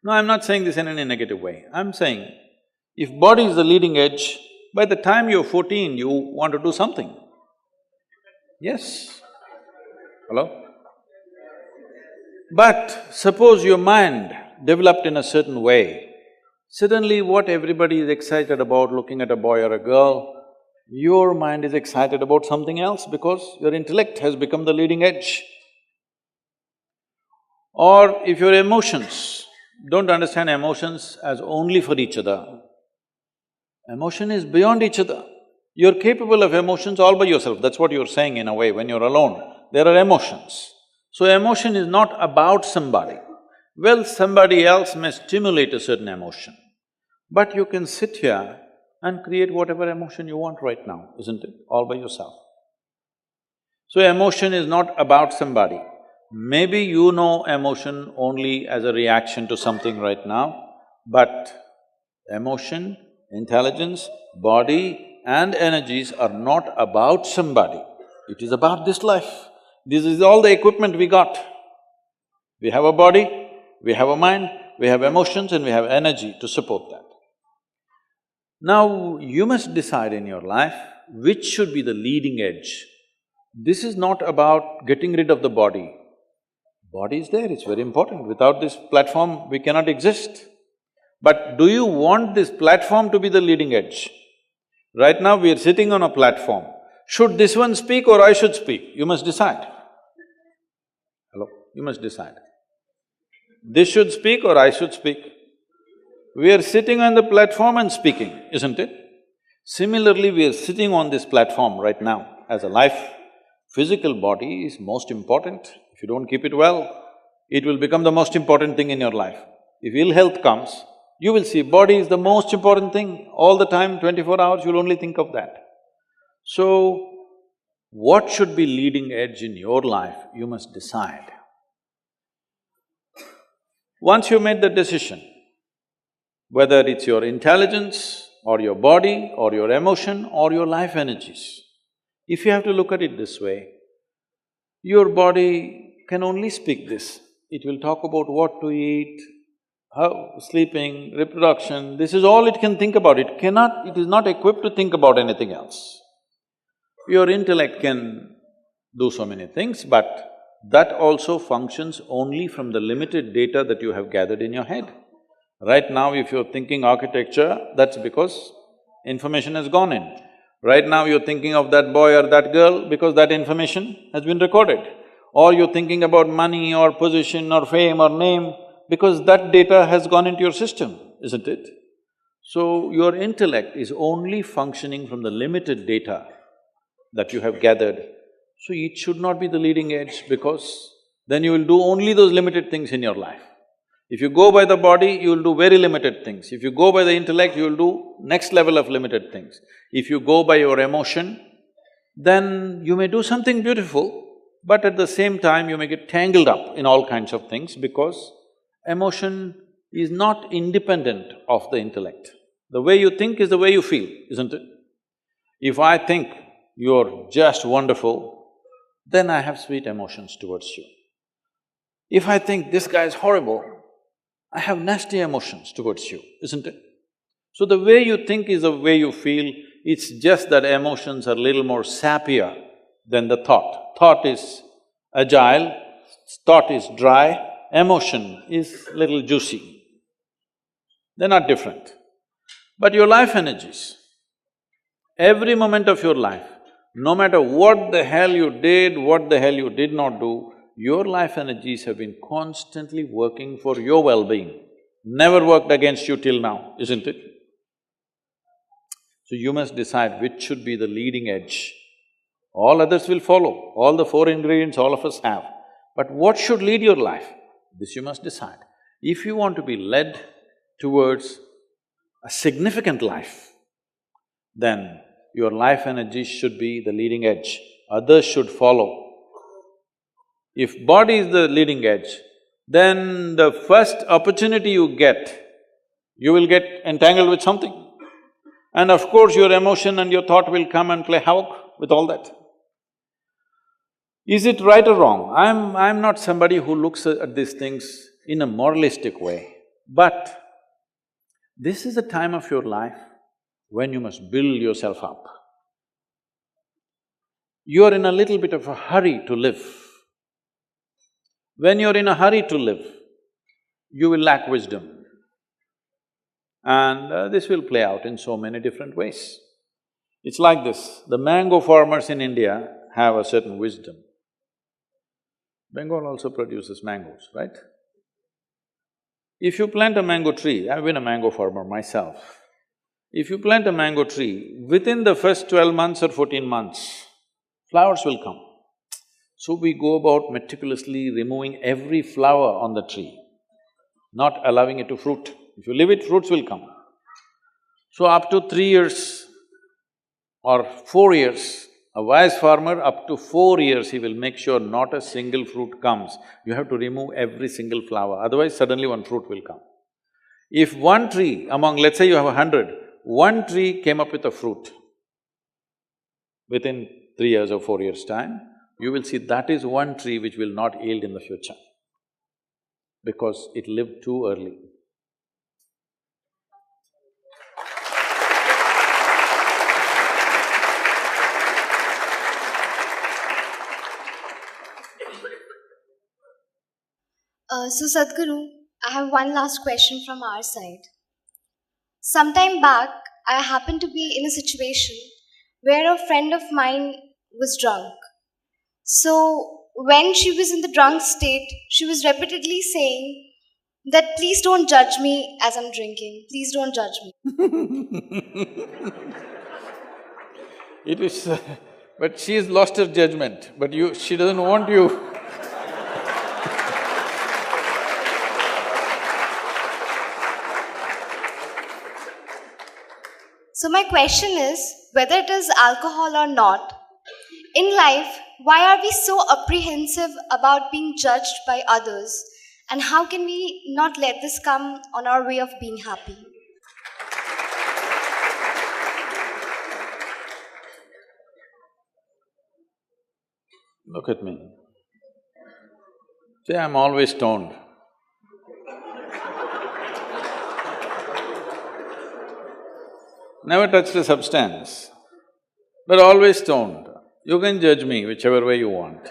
No, I'm not saying this in any negative way. I'm saying, if body is the leading edge, by the time you're 14, you want to do something. Yes. Hello? But suppose your mind developed in a certain way, suddenly what everybody is excited about looking at a boy or a girl, your mind is excited about something else because your intellect has become the leading edge. Or if your emotions, don't understand emotions as only for each other. Emotion is beyond each other. You're capable of emotions all by yourself, that's what you're saying in a way, when you're alone. There are emotions. So emotion is not about somebody. Well, somebody else may stimulate a certain emotion, but you can sit here and create whatever emotion you want right now, isn't it? All by yourself. So emotion is not about somebody. Maybe you know emotion only as a reaction to something right now, but emotion, intelligence, body and energies are not about somebody. It is about this life. This is all the equipment we got. We have a body, we have a mind, we have emotions and we have energy to support that. Now, you must decide in your life which should be the leading edge. This is not about getting rid of the body. Body is there, it's very important. Without this platform, we cannot exist. But do you want this platform to be the leading edge? Right now, we are sitting on a platform. Should this one speak or I should speak? You must decide. Hello? You must decide. This should speak or I should speak? We are sitting on the platform and speaking, isn't it? Similarly, we are sitting on this platform right now as a life. Physical body is most important. If you don't keep it well, it will become the most important thing in your life. If ill health comes, you will see body is the most important thing. All the time, 24 hours, you'll only think of that. So, what should be leading edge in your life, you must decide. Once you made the decision, whether it's your intelligence or your body or your emotion or your life energies, if you have to look at it this way, your body can only speak this. It will talk about what to eat, how… sleeping, reproduction, this is all it can think about. It is not equipped to think about anything else. Your intellect can do so many things, but that also functions only from the limited data that you have gathered in your head. Right now, if you're thinking architecture, that's because information has gone in. Right now, you're thinking of that boy or that girl because that information has been recorded. Or you're thinking about money or position or fame or name because that data has gone into your system, isn't it? So, your intellect is only functioning from the limited data that you have gathered. So, it should not be the leading edge because then you will do only those limited things in your life. If you go by the body, you will do very limited things. If you go by the intellect, you will do next level of limited things. If you go by your emotion, then you may do something beautiful, but at the same time you may get tangled up in all kinds of things because emotion is not independent of the intellect. The way you think is the way you feel, isn't it? If I think you're just wonderful, then I have sweet emotions towards you. If I think this guy is horrible, I have nasty emotions towards you, isn't it? So the way you think is the way you feel, it's just that emotions are little more sappier than the thought. Thought is agile, thought is dry, emotion is little juicy. They're not different. But your life energies, every moment of your life, no matter what the hell you did, what the hell you did not do, your life energies have been constantly working for your well-being, never worked against you till now, isn't it? So you must decide which should be the leading edge. All others will follow, all the four ingredients all of us have. But what should lead your life? This you must decide. If you want to be led towards a significant life, then your life energy should be the leading edge, others should follow. If body is the leading edge, then the first opportunity you get, you will get entangled with something. And of course your emotion and your thought will come and play havoc with all that. Is it right or wrong? I'm not somebody who looks at these things in a moralistic way, but this is a time of your life when you must build yourself up. You're in a little bit of a hurry to live. When you're in a hurry to live, you will lack wisdom. And this will play out in so many different ways. It's like this, the mango farmers in India have a certain wisdom. Bengal also produces mangoes, right? If you plant a mango tree, I've been a mango farmer myself. If you plant a mango tree, within the first 12 months or 14 months, flowers will come. So we go about meticulously removing every flower on the tree, not allowing it to fruit. If you leave it, fruits will come. So up to 3 years or 4 years, a wise farmer, up to 4 years, he will make sure not a single fruit comes. You have to remove every single flower, otherwise suddenly one fruit will come. If one tree among, let's say you have 100, one tree came up with a fruit, within 3 years or 4 years' time, you will see that is one tree which will not yield in the future because it lived too early. So Sadhguru, I have one last question from our side. Sometime back, I happened to be in a situation where a friend of mine was drunk. So when she was in the drunk state, she was repeatedly saying that please don't judge me as I'm drinking, please don't judge me. It is… but she has lost her judgment, but she doesn't want you. So my question is, whether it is alcohol or not, in life, why are we so apprehensive about being judged by others? And how can we not let this come on our way of being happy? Look at me. See, I'm always stoned. Never touched a substance, but always stoned. You can judge me whichever way you want.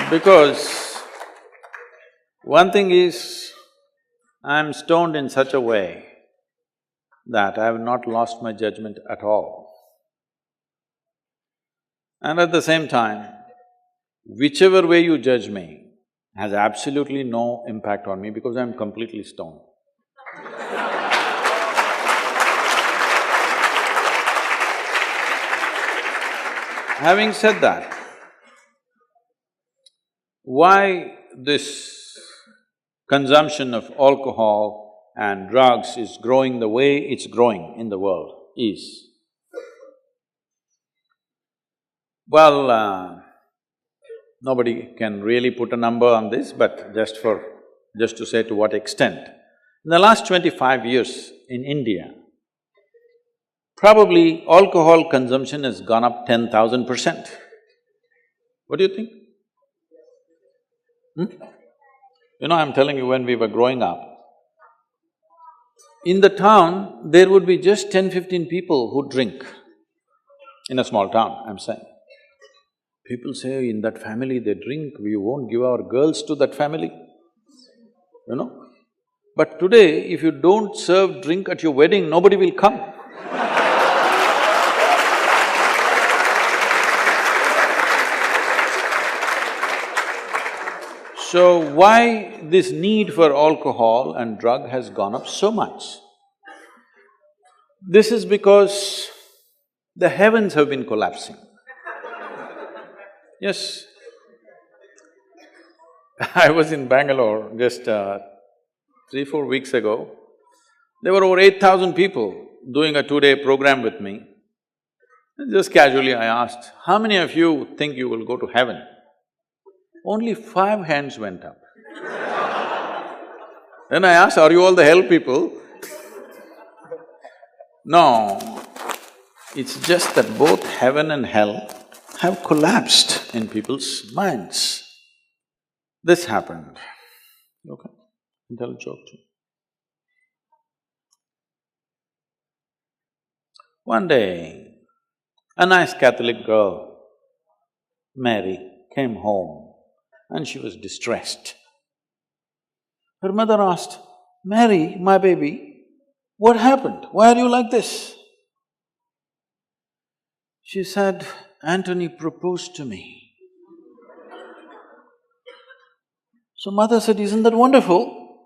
Because one thing is, I'm stoned in such a way that I have not lost my judgment at all. And at the same time, whichever way you judge me has absolutely no impact on me because I'm completely stoned. Having said that, why this consumption of alcohol and drugs is growing the way it's growing in the world is… Well, nobody can really put a number on this, but just to say to what extent. In the last 25 years in India, probably alcohol consumption has gone up 10,000%. What do you think? You know, I'm telling you, when we were growing up, in the town, there would be just 10-15 people who drink. In a small town, I'm saying. People say, in that family they drink, we won't give our girls to that family, you know. But today, if you don't serve drink at your wedding, nobody will come. So why this need for alcohol and drug has gone up so much? This is because the heavens have been collapsing. Yes. I was in Bangalore just 3-4 weeks ago. There were over 8,000 people doing a 2-day program with me. And just casually I asked, how many of you think you will go to heaven? Only 5 hands went up. Then I asked, are you all the hell people? No, it's just that both heaven and hell have collapsed in people's minds. This happened. Okay, I'll tell a joke too. One day, a nice Catholic girl, Mary, came home and she was distressed. Her mother asked, Mary, my baby, what happened? Why are you like this? She said, Anthony proposed to me. So mother said, isn't that wonderful?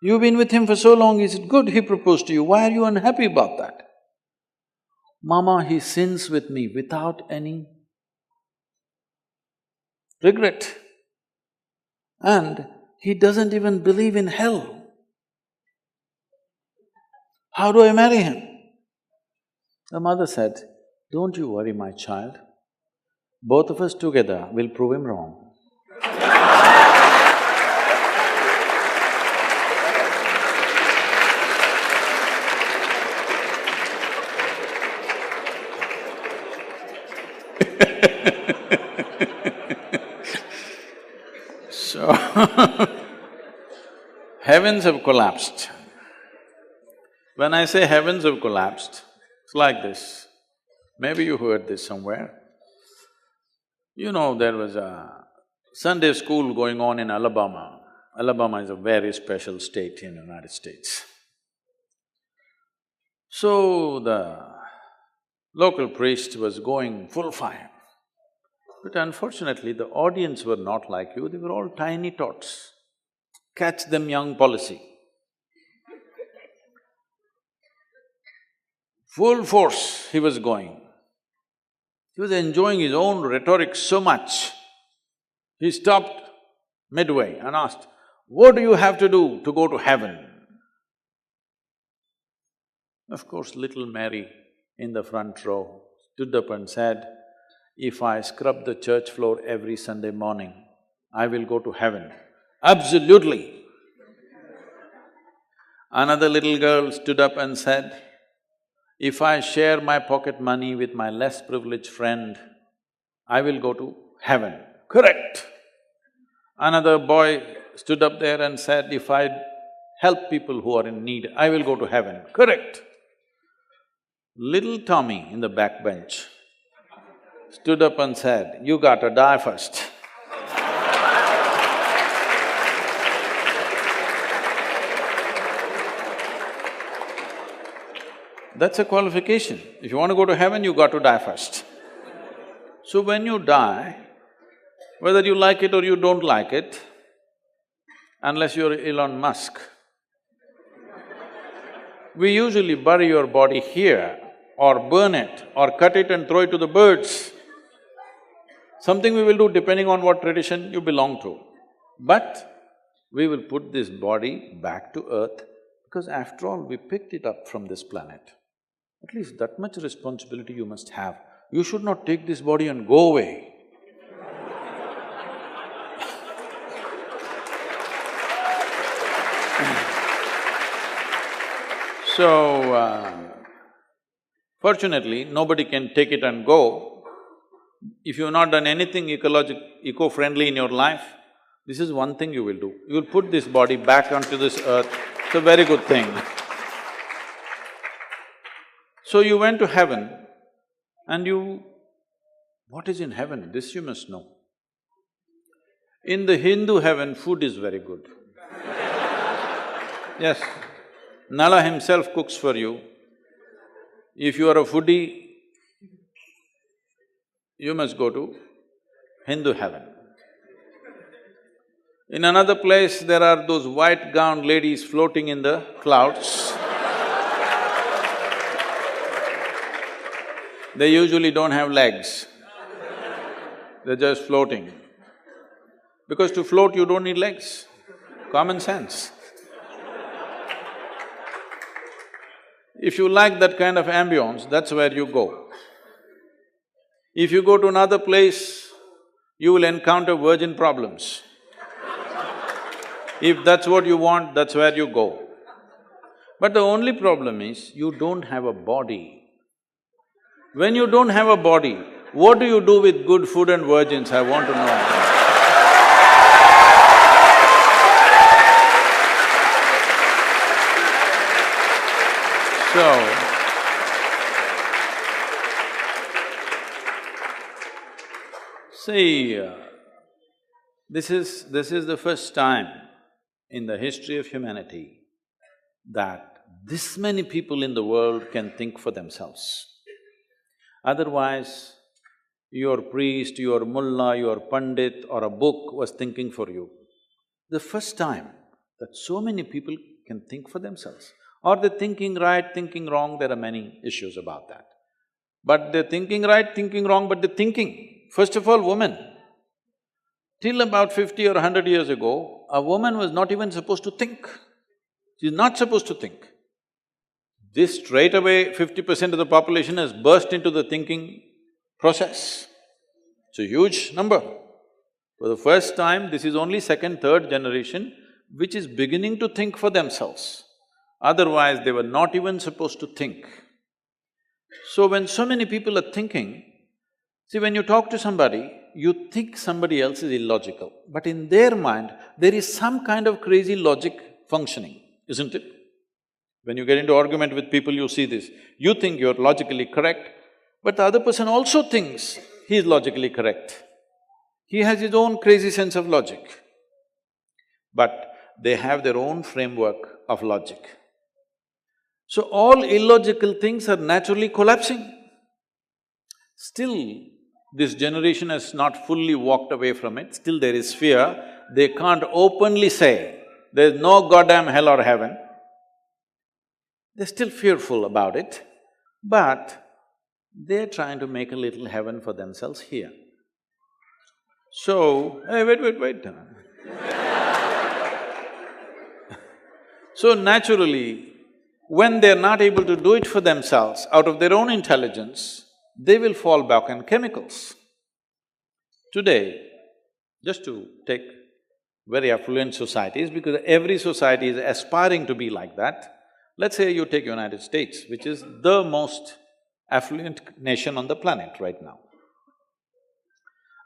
You've been with him for so long, is it good he proposed to you? Why are you unhappy about that? Mama, he sins with me without any regret. And he doesn't even believe in hell. How do I marry him? The mother said, don't you worry, my child. Both of us together will prove him wrong. So, heavens have collapsed. When I say heavens have collapsed, it's like this. Maybe you heard this somewhere. You know, there was a Sunday school going on in Alabama. Alabama is a very special state in the United States. So the local priest was going full fire. But unfortunately, the audience were not like you, they were all tiny tots. Catch them young policy. Full force he was going. He was enjoying his own rhetoric so much. He stopped midway and asked, what do you have to do to go to heaven? Of course, little Mary in the front row stood up and said, if I scrub the church floor every Sunday morning, I will go to heaven. Absolutely. Another little girl stood up and said, if I share my pocket money with my less privileged friend, I will go to heaven. Correct. Another boy stood up there and said, if I help people who are in need, I will go to heaven. Correct. Little Tommy in the back bench stood up and said, you gotta die first. That's a qualification. If you want to go to heaven, you got to die first. So when you die, whether you like it or you don't like it, unless you're Elon Musk, we usually bury your body here or burn it or cut it and throw it to the birds. Something we will do depending on what tradition you belong to. But we will put this body back to earth Because after all, we picked it up from this planet. At least that much responsibility you must have. You should not take this body and go away. So, fortunately, nobody can take it and go. If you've not done anything eco-friendly in your life, this is one thing you will do. You will put this body back onto this earth. It's a very good thing. So you went to heaven and you… What is in heaven? This you must know. In the Hindu heaven, food is very good. Yes, Nala himself cooks for you. If you are a foodie, you must go to Hindu heaven. In another place, there are those white-gowned ladies floating in the clouds. They usually don't have legs, they're just floating. Because to float, you don't need legs, common sense. If you like that kind of ambience, that's where you go. If you go to another place, you will encounter virgin problems. If that's what you want, that's where you go. But the only problem is, you don't have a body. When you don't have a body, what do you do with good food and virgins, I want to know. See, this is the first time in the history of humanity that this many people in the world can think for themselves. Otherwise, your priest, your mullah, your pandit or a book was thinking for you. The first time that so many people can think for themselves. Or they're thinking right, thinking wrong, there are many issues about that. But they're thinking right, thinking wrong, but they're thinking. First of all, women. Till about 50 or 100 years ago, a woman was not even supposed to think. She's not supposed to think. This straight away 50% of the population has burst into the thinking process. It's a huge number. For the first time, this is only second, third generation which is beginning to think for themselves. Otherwise, they were not even supposed to think. So when so many people are thinking, see, when you talk to somebody, you think somebody else is illogical, but in their mind, there is some kind of crazy logic functioning, isn't it? When you get into argument with people, you see this. You think you're logically correct, but the other person also thinks he is logically correct. He has his own crazy sense of logic. But they have their own framework of logic. So all illogical things are naturally collapsing. Still, this generation has not fully walked away from it, still there is fear. They can't openly say, there's no goddamn hell or heaven. They're still fearful about it, but they're trying to make a little heaven for themselves here. So, hey, wait. So naturally, when they're not able to do it for themselves, out of their own intelligence, they will fall back on chemicals. Today, just to take very affluent societies, because every society is aspiring to be like that, let's say you take United States, which is the most affluent nation on the planet right now.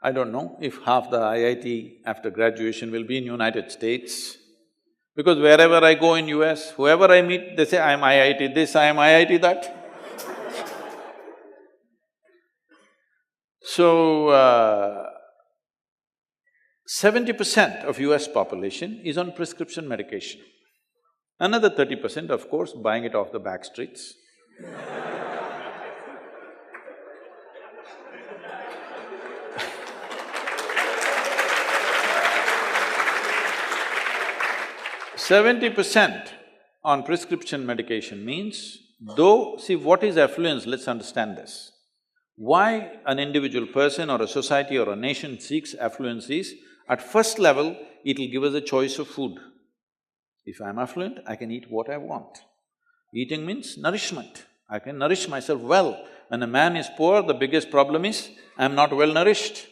I don't know if half the IIT after graduation will be in United States, because wherever I go in US, whoever I meet, they say, I am IIT this, I am IIT that. So, 70% of US population is on prescription medication. Another 30%, of course, buying it off the back streets. 70% on prescription medication means, though… See, what is affluence? Let's understand this. Why an individual person or a society or a nation seeks affluence is, at first level, it'll give us a choice of food. If I'm affluent, I can eat what I want. Eating means nourishment. I can nourish myself well. When a man is poor, the biggest problem is, I'm not well nourished.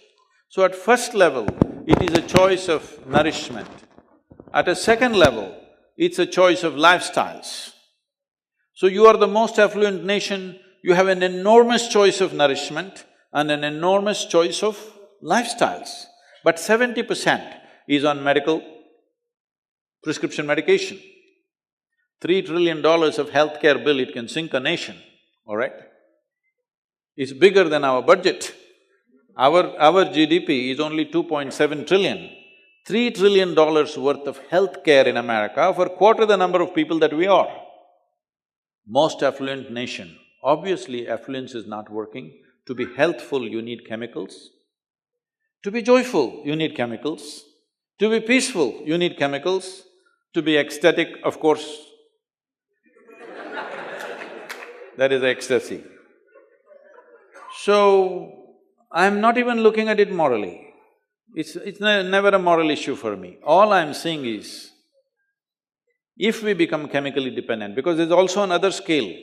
So at first level, it is a choice of nourishment. At a second level, it's a choice of lifestyles. So you are the most affluent nation, you have an enormous choice of nourishment and an enormous choice of lifestyles. But 70% is on medical, prescription medication. $3 trillion of healthcare bill, it can sink a nation, all right? It's bigger than our budget. Our GDP is only 2.7 trillion. $3 trillion worth of healthcare in America for quarter the number of people that we are. Most affluent nation. Obviously, affluence is not working. To be healthful, you need chemicals. To be joyful, you need chemicals. To be peaceful, you need chemicals. To be ecstatic, of course, that is ecstasy. So, I'm not even looking at it morally. It's never a moral issue for me. All I'm saying is, if we become chemically dependent, because there's also another scale.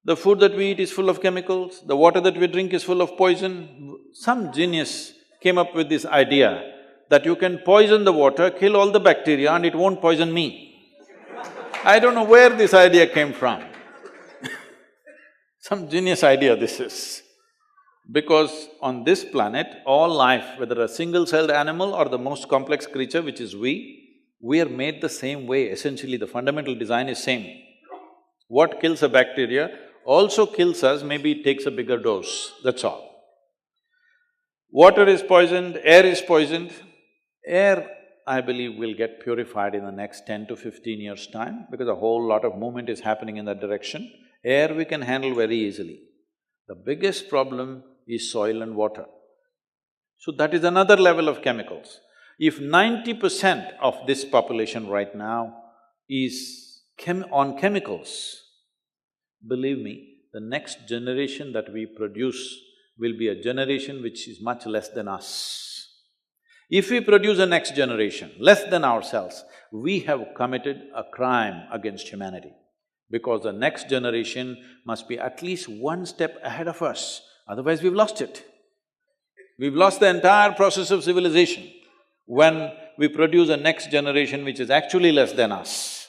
The food that we eat is full of chemicals, the water that we drink is full of poison. Some genius came up with this idea that you can poison the water, kill all the bacteria and it won't poison me. I don't know where this idea came from. Some genius idea this is. Because on this planet, all life, whether a single-celled animal or the most complex creature, which is we are made the same way. Essentially, the fundamental design is same. What kills a bacteria also kills us, maybe it takes a bigger dose, that's all. Water is poisoned, air is poisoned. Air, I believe, will get purified in the next 10 to 15 years' time because a whole lot of movement is happening in that direction. Air we can handle very easily. The biggest problem is soil and water. So that is another level of chemicals. If 90% of this population right now is on chemicals, believe me, the next generation that we produce will be a generation which is much less than us. If we produce a next generation less than ourselves, we have committed a crime against humanity. Because the next generation must be at least one step ahead of us, otherwise we've lost it. We've lost the entire process of civilization when we produce a next generation which is actually less than us.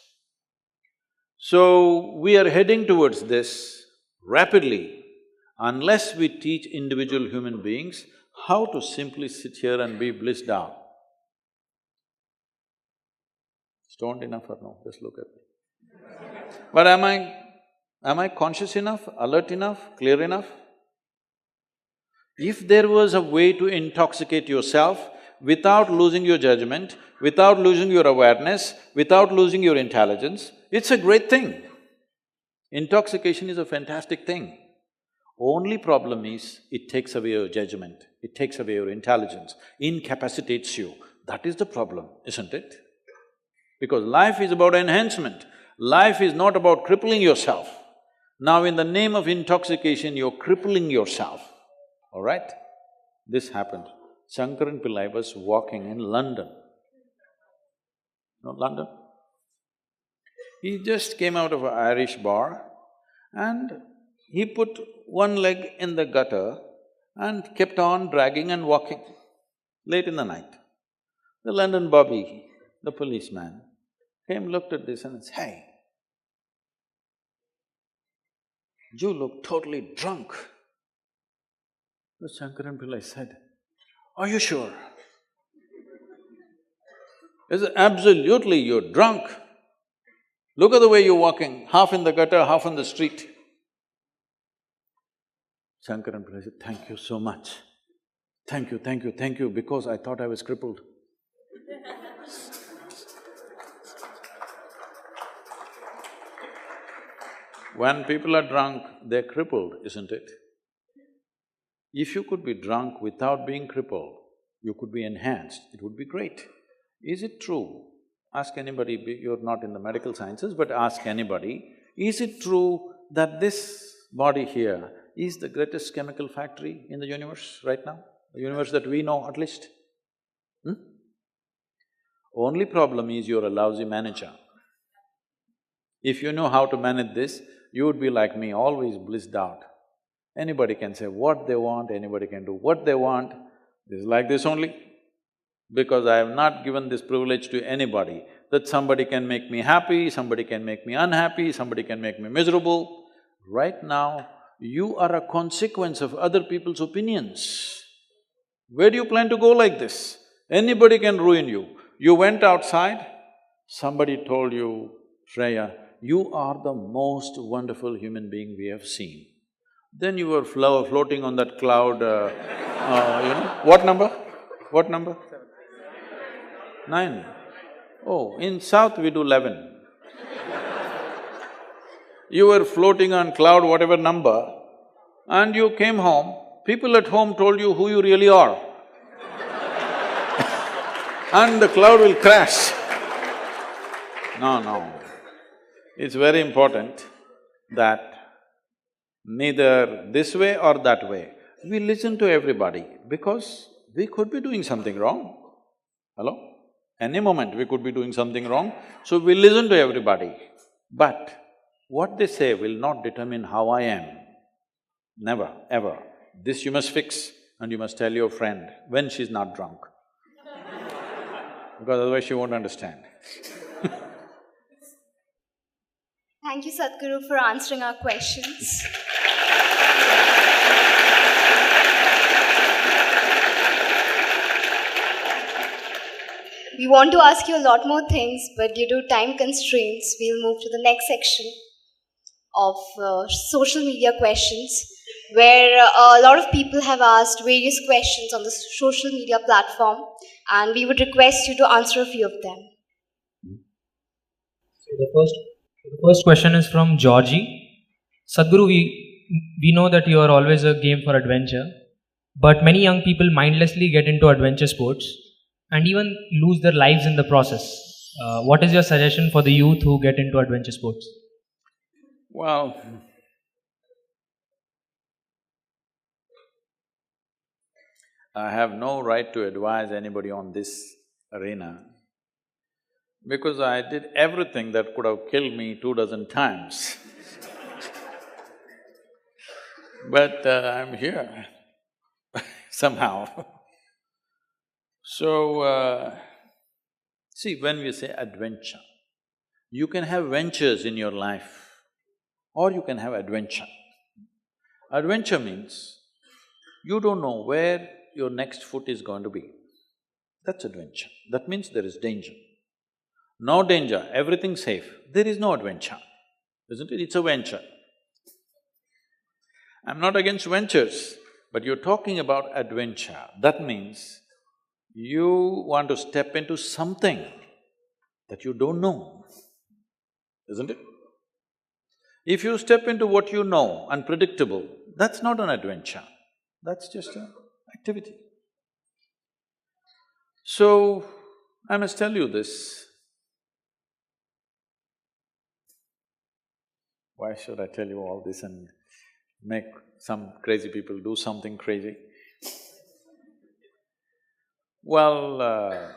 So, we are heading towards this rapidly unless we teach individual human beings how to simply sit here and be blissed out. Stoned enough or no? Just look at me. But am I conscious enough, alert enough, clear enough? If there was a way to intoxicate yourself without losing your judgment, without losing your awareness, without losing your intelligence, it's a great thing. Intoxication is a fantastic thing. Only problem is, it takes away your judgment, it takes away your intelligence, incapacitates you. That is the problem, isn't it? Because life is about enhancement. Life is not about crippling yourself. Now in the name of intoxication, you're crippling yourself, all right? This happened. Shankaran Pillai was walking in London. You know London? He just came out of an Irish bar and he put one leg in the gutter and kept on dragging and walking late in the night. The London bobby, the policeman, came, looked at this and said, "Hey, you look totally drunk." The Shankaran Pillai said, "Are you sure?" He said, "Absolutely, you're drunk. Look at the way you're walking, half in the gutter, half on the street." Shankaran Pillai said, "Thank you so much. Thank you, because I thought I was crippled." When people are drunk, they're crippled, isn't it? If you could be drunk without being crippled, you could be enhanced, it would be great. Is it true? Ask anybody, you're not in the medical sciences, but ask anybody, is it true that this body here is the greatest chemical factory in the universe right now? The universe that we know at least? Only problem is you're a lousy manager. If you know how to manage this, you would be like me, always blissed out. Anybody can say what they want, anybody can do what they want. This is like this only. Because I have not given this privilege to anybody, that somebody can make me happy, somebody can make me unhappy, somebody can make me miserable. Right now, you are a consequence of other people's opinions. Where do you plan to go like this? Anybody can ruin you. You went outside, somebody told you, Shreya, you are the most wonderful human being we have seen. Then you were floating on that cloud, what number? What number? 9. Oh, in South we do 11. You were floating on cloud whatever number, and you came home, people at home told you who you really are. And the cloud will crash. No. It's very important that neither this way or that way, we listen to everybody because we could be doing something wrong. Hello? Any moment we could be doing something wrong, so we listen to everybody. But what they say will not determine how I am. Never, ever. This you must fix and you must tell your friend when she's not drunk. Because otherwise she won't understand. Thank you, Sadhguru, for answering our questions. We want to ask you a lot more things, but due to time constraints, we'll move to the next section of social media questions, where a lot of people have asked various questions on the social media platform, and we would request you to answer a few of them. So the first question is from Georgie. Sadhguru, we know that you are always a game for adventure, but many young people mindlessly get into adventure sports and even lose their lives in the process. What is your suggestion for the youth who get into adventure sports? Well, I have no right to advise anybody on this arena because I did everything that could have killed me 24 times. But I'm here somehow. So, see, when we say adventure, you can have ventures in your life or you can have adventure. Adventure means you don't know where your next foot is going to be. That's adventure. That means there is danger. No danger, everything safe, there is no adventure, isn't it? It's a venture. I'm not against ventures, but you're talking about adventure. That means you want to step into something that you don't know, isn't it? If you step into what you know, unpredictable, that's not an adventure, that's just an activity. So, I must tell you this. Why should I tell you all this and make some crazy people do something crazy? Well,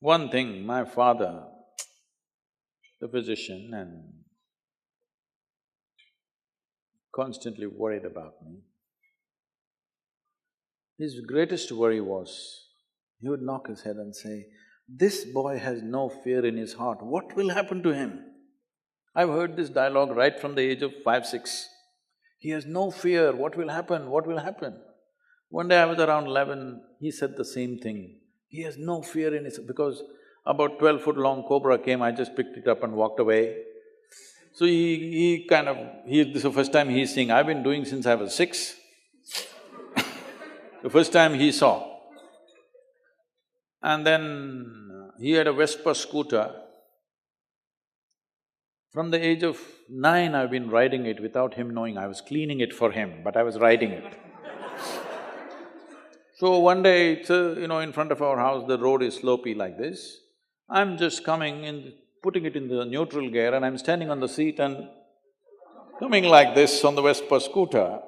one thing, my father, the physician, and constantly worried about me. His greatest worry was, he would knock his head and say, "This boy has no fear in his heart, what will happen to him?" I've heard this dialogue right from the age of 5, 6. He has no fear, what will happen, what will happen? One day I was around 11, he said the same thing. He has no fear in his… because about 12-foot long cobra came, I just picked it up and walked away. So he this is the first time he's seeing, I've been doing since I was 6. The first time he saw. And then he had a Vespa scooter. From the age of 9, I've been riding it without him knowing. I was cleaning it for him, but I was riding it. So one day, it's in front of our house, the road is slopey like this. I'm just coming in, putting it in the neutral gear, and I'm standing on the seat and coming like this on the Vespa scooter.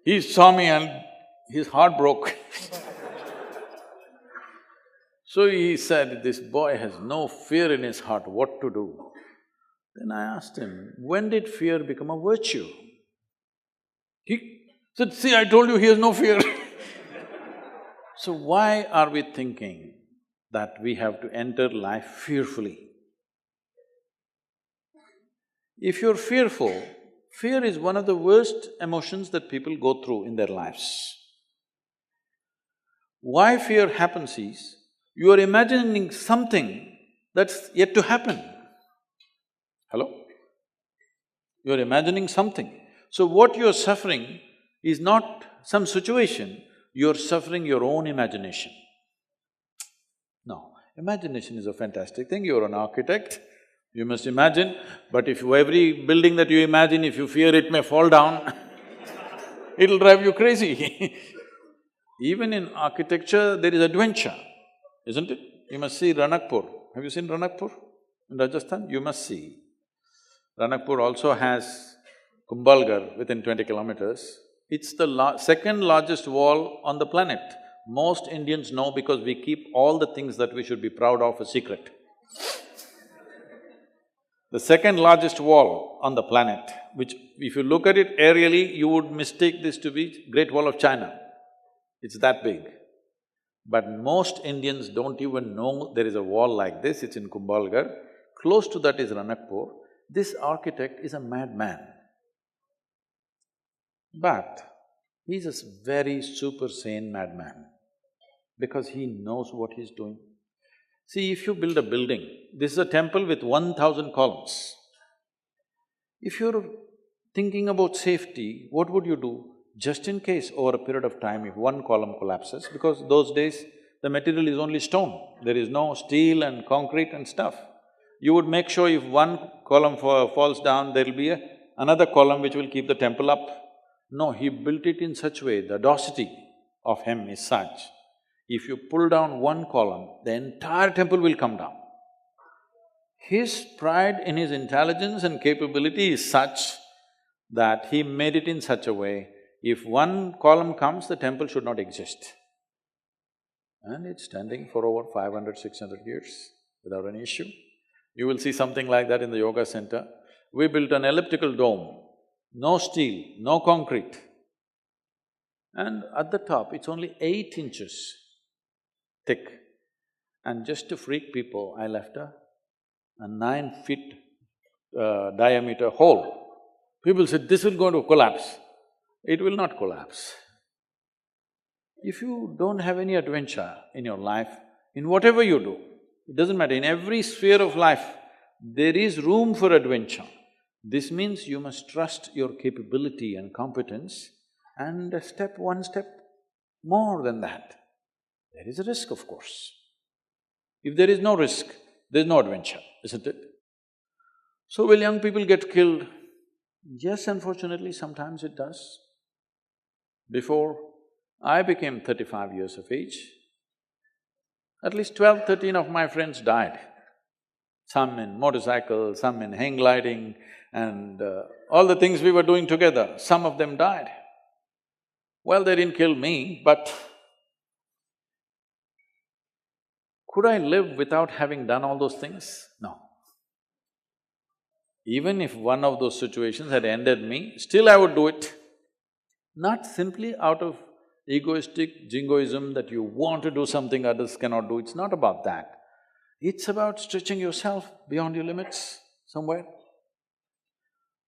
He saw me and his heart broke. So he said, "This boy has no fear in his heart, what to do?" Then I asked him, when did fear become a virtue? He said, see, I told you he has no fear. So why are we thinking that we have to enter life fearfully? If you're fearful, fear is one of the worst emotions that people go through in their lives. Why fear happens is, you are imagining something that's yet to happen. Hello? You're imagining something. So what you're suffering is not some situation, you're suffering your own imagination. No, imagination is a fantastic thing. You're an architect, you must imagine, but if every building that you imagine, if you fear it may fall down, it'll drive you crazy. Even in architecture, there is adventure, isn't it? You must see Ranakpur. Have you seen Ranakpur in Rajasthan? You must see. Ranakpur also has Kumbhalgarh within 20 kilometers. It's the second largest wall on the planet. Most Indians know because we keep all the things that we should be proud of a secret. The second largest wall on the planet, which if you look at it aerially, you would mistake this to be Great Wall of China. It's that big. But most Indians don't even know there is a wall like this, it's in Kumbhalgarh. Close to that is Ranakpur. This architect is a madman. But he's a very super sane madman because he knows what he's doing. See, if you build a building, this is a temple with 1,000 columns. If you're thinking about safety, what would you do? Just in case over a period of time, if one column collapses, because those days the material is only stone, there is no steel and concrete and stuff. You would make sure if one column falls down, there'll be another column which will keep the temple up. No, he built it in such a way, the audacity of him is such, if you pull down one column, the entire temple will come down. His pride in his intelligence and capability is such that he made it in such a way, if one column comes, the temple should not exist. And it's standing for over 500, 600 years without any issue. You will see something like that in the yoga center. We built an elliptical dome, no steel, no concrete. And at the top, it's only 8 inches thick. And just to freak people, I left a 9 feet diameter hole. People said, this will going to collapse. It will not collapse. If you don't have any adventure in your life, in whatever you do, it doesn't matter, in every sphere of life, there is room for adventure. This means you must trust your capability and competence and one step more than that. There is a risk, of course. If there is no risk, there's no adventure, isn't it? So will young people get killed? Yes, unfortunately, sometimes it does. Before I became 35 years of age, at least 12, 13 of my friends died. Some in motorcycles, some in hang gliding and all the things we were doing together, some of them died. Well, they didn't kill me, but could I live without having done all those things? No. Even if one of those situations had ended me, still I would do it. Not simply out of egoistic jingoism that you want to do something others cannot do, it's not about that. It's about stretching yourself beyond your limits somewhere.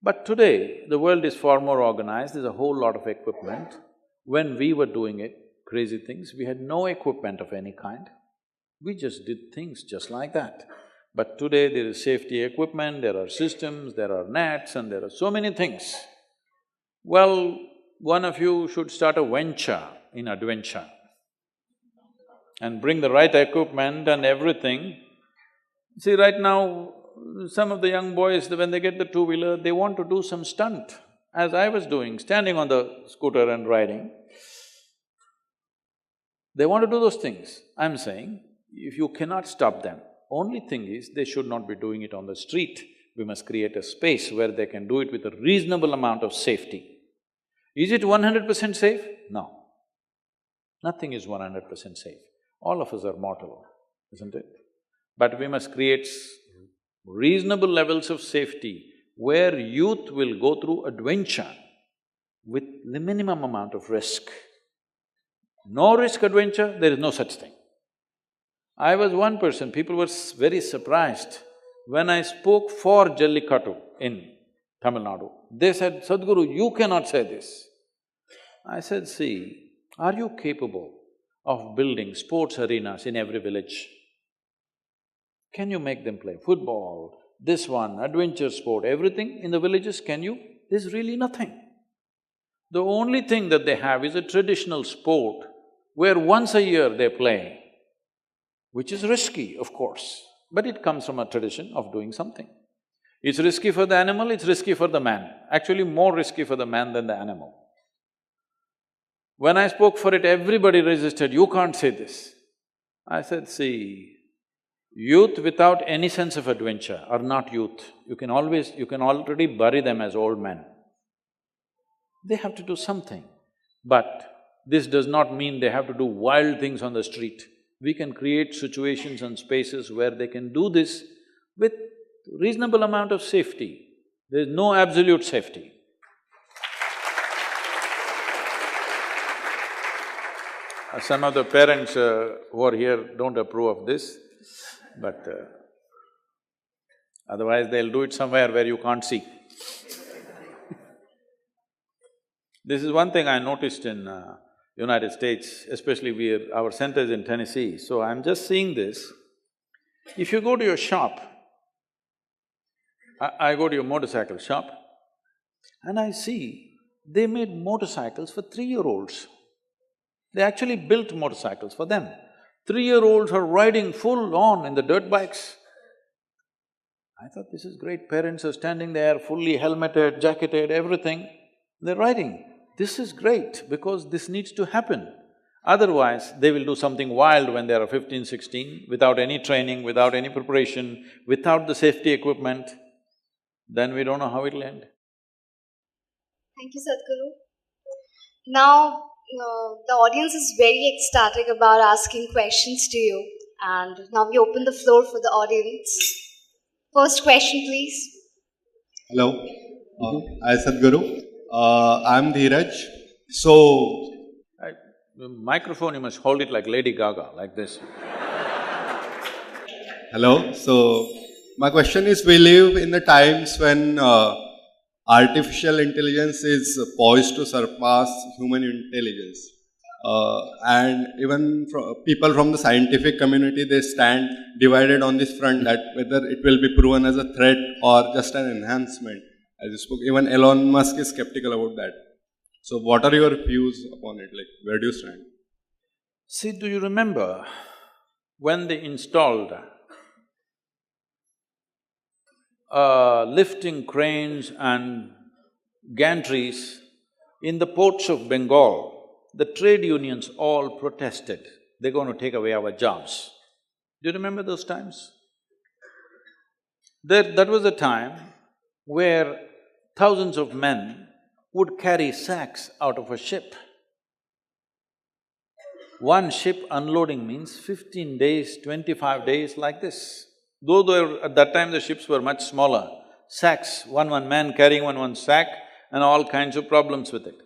But today, the world is far more organized, there's a whole lot of equipment. When we were doing it, crazy things, we had no equipment of any kind. We just did things just like that. But today there is safety equipment, there are systems, there are nets and there are so many things. Well, one of you should start a venture in adventure and bring the right equipment and everything. See, right now, some of the young boys, when they get the two-wheeler, they want to do some stunt, as I was doing, standing on the scooter and riding. They want to do those things. I'm saying, if you cannot stop them, only thing is, they should not be doing it on the street. We must create a space where they can do it with a reasonable amount of safety. Is it 100% safe? No. Nothing is 100% safe. All of us are mortal, isn't it? But we must create reasonable levels of safety where youth will go through adventure with the minimum amount of risk. No risk adventure, there is no such thing. I was one person, people were very surprised when I spoke for Jallikattu in Tamil Nadu. They said, Sadhguru, you cannot say this. I said, see, are you capable of building sports arenas in every village? Can you make them play football, this one, adventure sport, everything in the villages, can you? There's really nothing. The only thing that they have is a traditional sport where once a year they play, which is risky, of course, but it comes from a tradition of doing something. It's risky for the animal, it's risky for the man, actually more risky for the man than the animal. When I spoke for it, everybody resisted, you can't say this. I said, see, youth without any sense of adventure are not youth. You can already bury them as old men. They have to do something, but this does not mean they have to do wild things on the street. We can create situations and spaces where they can do this with reasonable amount of safety. There's no absolute safety. Some of the parents who are here don't approve of this, but otherwise they'll do it somewhere where you can't see. This is one thing I noticed in United States, especially our center is in Tennessee, so I'm just seeing this. If you go to your shop, I go to your motorcycle shop, and I see they made motorcycles for 3-year-olds. They actually built motorcycles for them. 3-year-olds are riding full on in the dirt bikes. I thought, this is great, parents are standing there fully helmeted, jacketed, everything, they're riding. This is great because this needs to happen. Otherwise, they will do something wild when they are 15, 16, without any training, without any preparation, without the safety equipment, then we don't know how it'll end. Thank you, Sadhguru. Now, the audience is very ecstatic about asking questions to you, and now we open the floor for the audience. First question, please. Hello, I Sadhguru. I'm Dheeraj. So, The microphone, you must hold it like Lady Gaga, like this. hello. So, my question is, we live in the times when artificial intelligence is poised to surpass human intelligence. And even people from the scientific community, they stand divided on this front that whether it will be proven as a threat or just an enhancement. As you spoke, even Elon Musk is skeptical about that. So what are your views upon it? Like, where do you stand? See, do you remember when they installed lifting cranes and gantries in the ports of Bengal? The trade unions all protested, they're going to take away our jobs. Do you remember those times? That was a time where thousands of men would carry sacks out of a ship. One ship unloading means 15 days, 25 days like this. Though at that time the ships were much smaller, sacks, one man carrying one sack and all kinds of problems with it.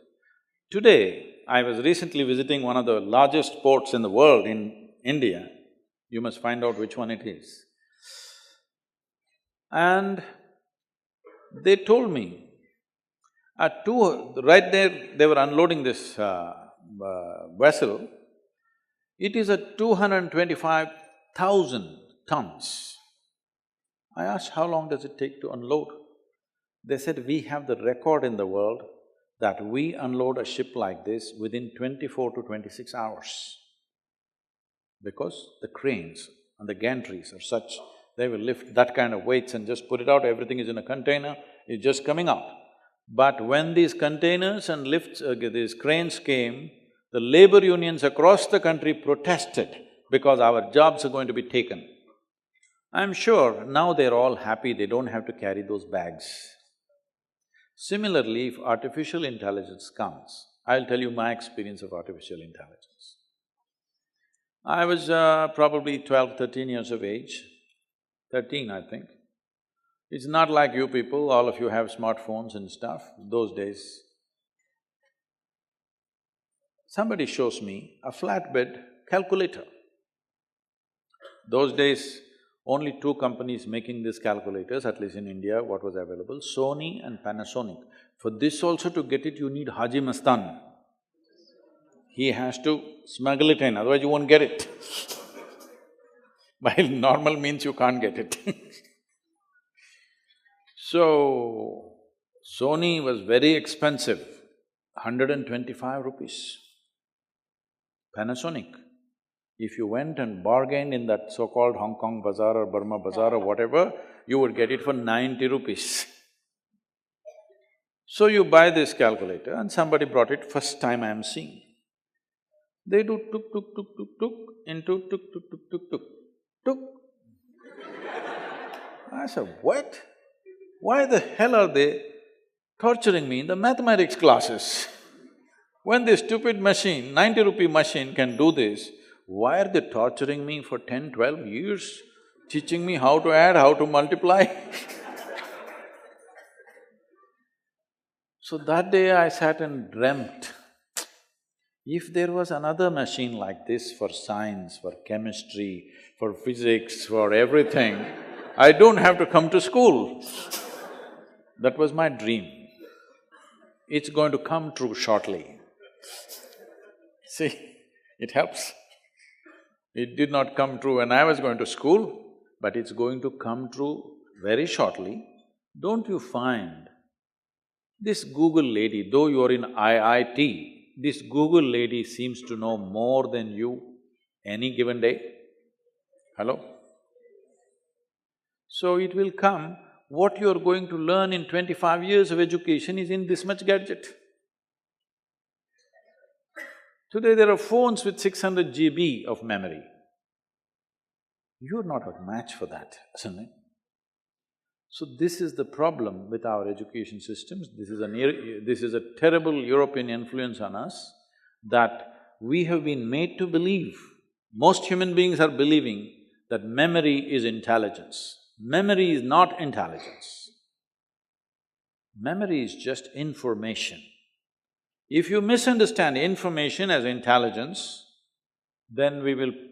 Today, I was recently visiting one of the largest ports in the world in India. You must find out which one it is. And they told me, right there, they were unloading this vessel. It is at 225,000 tons. I asked, how long does it take to unload? They said, we have the record in the world that we unload a ship like this within 24 to 26 hours. Because the cranes and the gantries are such, they will lift that kind of weights and just put it out, everything is in a container, it's just coming out. But when these containers and these cranes came, the labor unions across the country protested because our jobs are going to be taken. I'm sure now they're all happy, they don't have to carry those bags. Similarly, if artificial intelligence comes, I'll tell you my experience of artificial intelligence. I was probably 12, 13 years of age, 13 I think. It's not like you people, all of you have smartphones and stuff. Those days, somebody shows me a flatbed calculator. Those days, only two companies making these calculators, at least in India, what was available, Sony and Panasonic. For this also to get it, you need Haji Mastan. He has to smuggle it in, otherwise you won't get it. By normal means you can't get it. So, Sony was very expensive, 125 rupees. Panasonic, if you went and bargained in that so-called Hong Kong bazaar or Burma bazaar or whatever, you would get it for 90 rupees. So you buy this calculator and somebody brought it, first time I am seeing. They do tuk tuk tuk tuk tuk into tuk tuk tuk tuk tuk tuk. I said, what? Why the hell are they torturing me in the mathematics classes? When this stupid machine, 90-rupee machine can do this, why are they torturing me for 10, 12 years, teaching me how to add, how to multiply? So that day I sat and dreamt, if there was another machine like this for science, for chemistry, for physics, for everything, I don't have to come to school. That was my dream. It's going to come true shortly. See, it helps. It did not come true when I was going to school, but it's going to come true very shortly. Don't you find this Google lady, though you are in IIT, this Google lady seems to know more than you any given day? Hello? So it will come, what you are going to learn in 25 years of education is in this much gadget. Today there are phones with 600 GB of memory. You're not a match for that, isn't it? So this is the problem with our education systems, this is a terrible European influence on us, that we have been made to believe, most human beings are believing that memory is intelligence. Memory is not intelligence. Memory is just information. If you misunderstand information as intelligence, then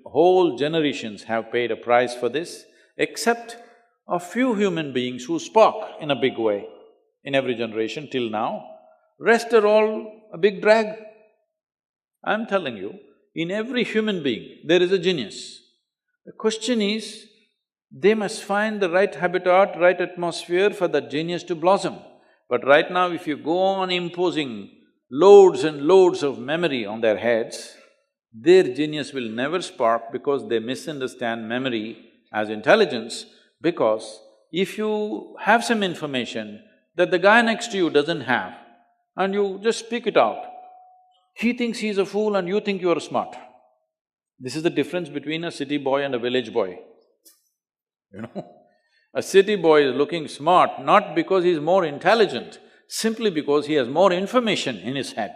whole generations have paid a price for this, except a few human beings who spoke in a big way in every generation till now. Rest are all a big drag. I'm telling you, in every human being, there is a genius. The question is, they must find the right habitat, right atmosphere for that genius to blossom. But right now, if you go on imposing loads and loads of memory on their heads, their genius will never spark because they misunderstand memory as intelligence. Because if you have some information that the guy next to you doesn't have, and you just speak it out, he thinks he's a fool and you think you're smart. This is the difference between a city boy and a village boy. You know, a city boy is looking smart not because he's more intelligent, simply because he has more information in his head.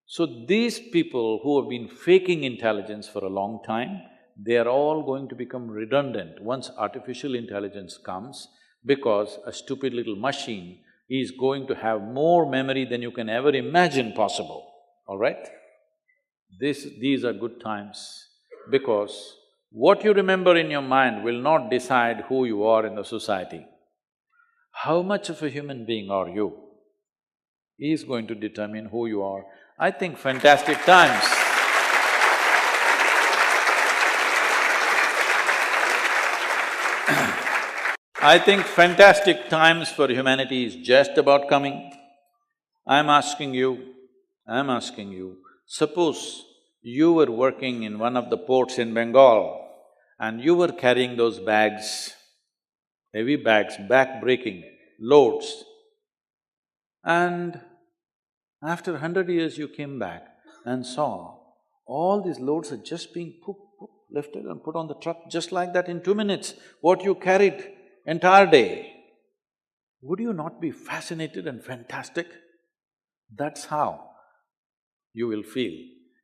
So these people who have been faking intelligence for a long time, they are all going to become redundant once artificial intelligence comes, because a stupid little machine is going to have more memory than you can ever imagine possible, all right? These are good times, because what you remember in your mind will not decide who you are in the society. How much of a human being are you is going to determine who you are. I think fantastic times. I think fantastic times for humanity is just about coming. I'm asking you, suppose you were working in one of the ports in Bengal and you were carrying those bags, heavy bags, back-breaking loads, and after 100 years you came back and saw all these loads are just being lifted and put on the truck just like that in 2 minutes, what you carried entire day. Would you not be fascinated and fantastic? That's how you will feel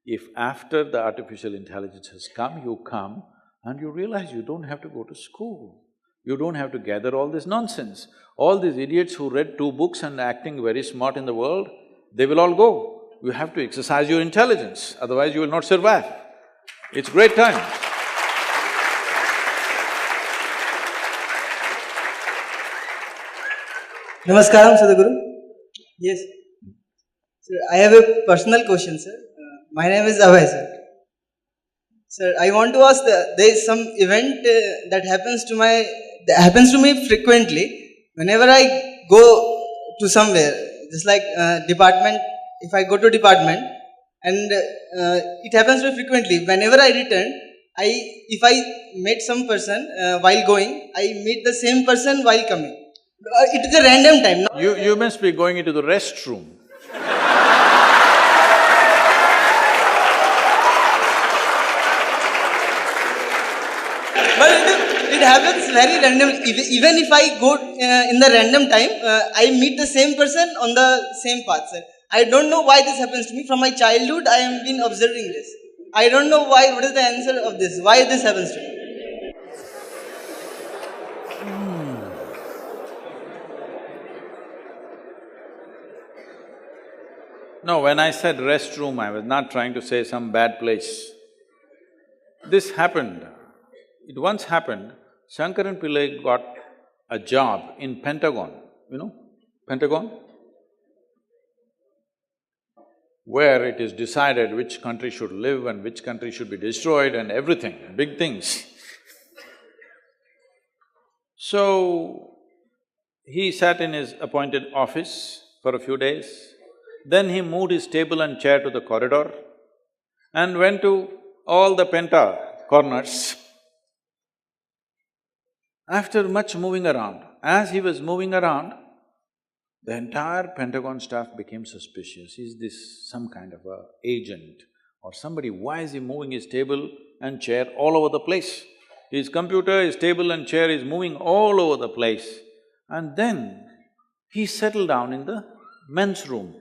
if after the artificial intelligence has come, you come and you realize you don't have to go to school. You don't have to gather all this nonsense. All these idiots who read 2 books and acting very smart in the world, they will all go. You have to exercise your intelligence, otherwise you will not survive. It's great time. Namaskaram, Sadhguru. Yes. Sir, I have a personal question, sir. My name is Abhay, sir. Sir, I want to ask, there is some event that happens to me frequently. Whenever I go to somewhere, just like department, if I go to department, and it happens to me frequently. Whenever I return, if I meet some person while going, I meet the same person while coming. It is a random time. You must be going into the restroom. But it happens very random. Even if I go in the random time, I meet the same person on the same path, sir. I don't know why this happens to me. From my childhood, I have been observing this. I don't know why. What is the answer of this? Why this happens to me? No, when I said restroom, I was not trying to say some bad place. This happened. It once happened, Shankaran Pillai got a job in Pentagon, you know, Pentagon? Where it is decided which country should live and which country should be destroyed and everything, big things. So, he sat in his appointed office for a few days. Then he moved his table and chair to the corridor and went to all the Penta corners. After much moving around, as he was moving around, the entire Pentagon staff became suspicious. Is this some kind of a agent or somebody? Why is he moving his table and chair all over the place? His computer, his table and chair is moving all over the place. And then he settled down in the men's room.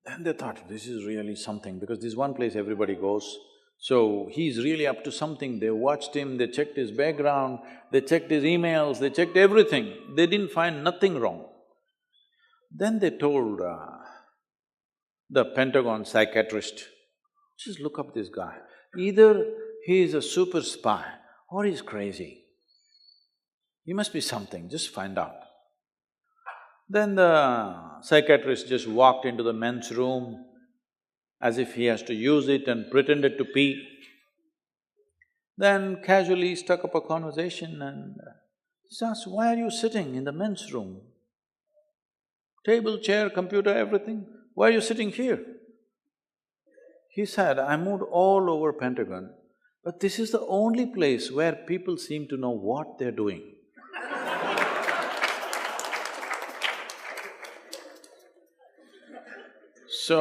Then they thought, this is really something, because this is one place everybody goes. So, he's really up to something. They watched him, they checked his background, they checked his emails, they checked everything. They didn't find nothing wrong. Then they told the Pentagon psychiatrist, just look up this guy. Either he is a super spy or he's crazy. He must be something, just find out. Then the psychiatrist just walked into the men's room as if he has to use it and pretended to pee. Then casually struck up a conversation and just asked, why are you sitting in the men's room? Table, chair, computer, everything, why are you sitting here? He said, I moved all over Pentagon, but this is the only place where people seem to know what they're doing. So,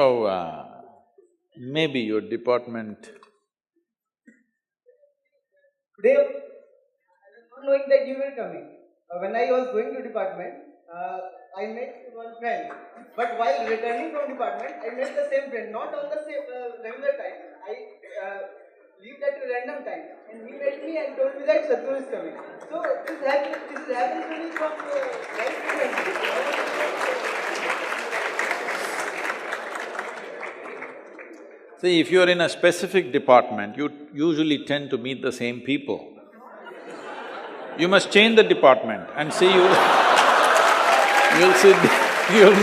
maybe your department… Today, I was not knowing that you were coming. When I was going to department, I met one friend. But while returning from department, I met the same friend, not on the same regular time. I lived at a random time, and he met me and told me that Sadhguru is coming. So this happens to me from very frequently. See, if you're in a specific department, you usually tend to meet the same people. You must change the department and see you'll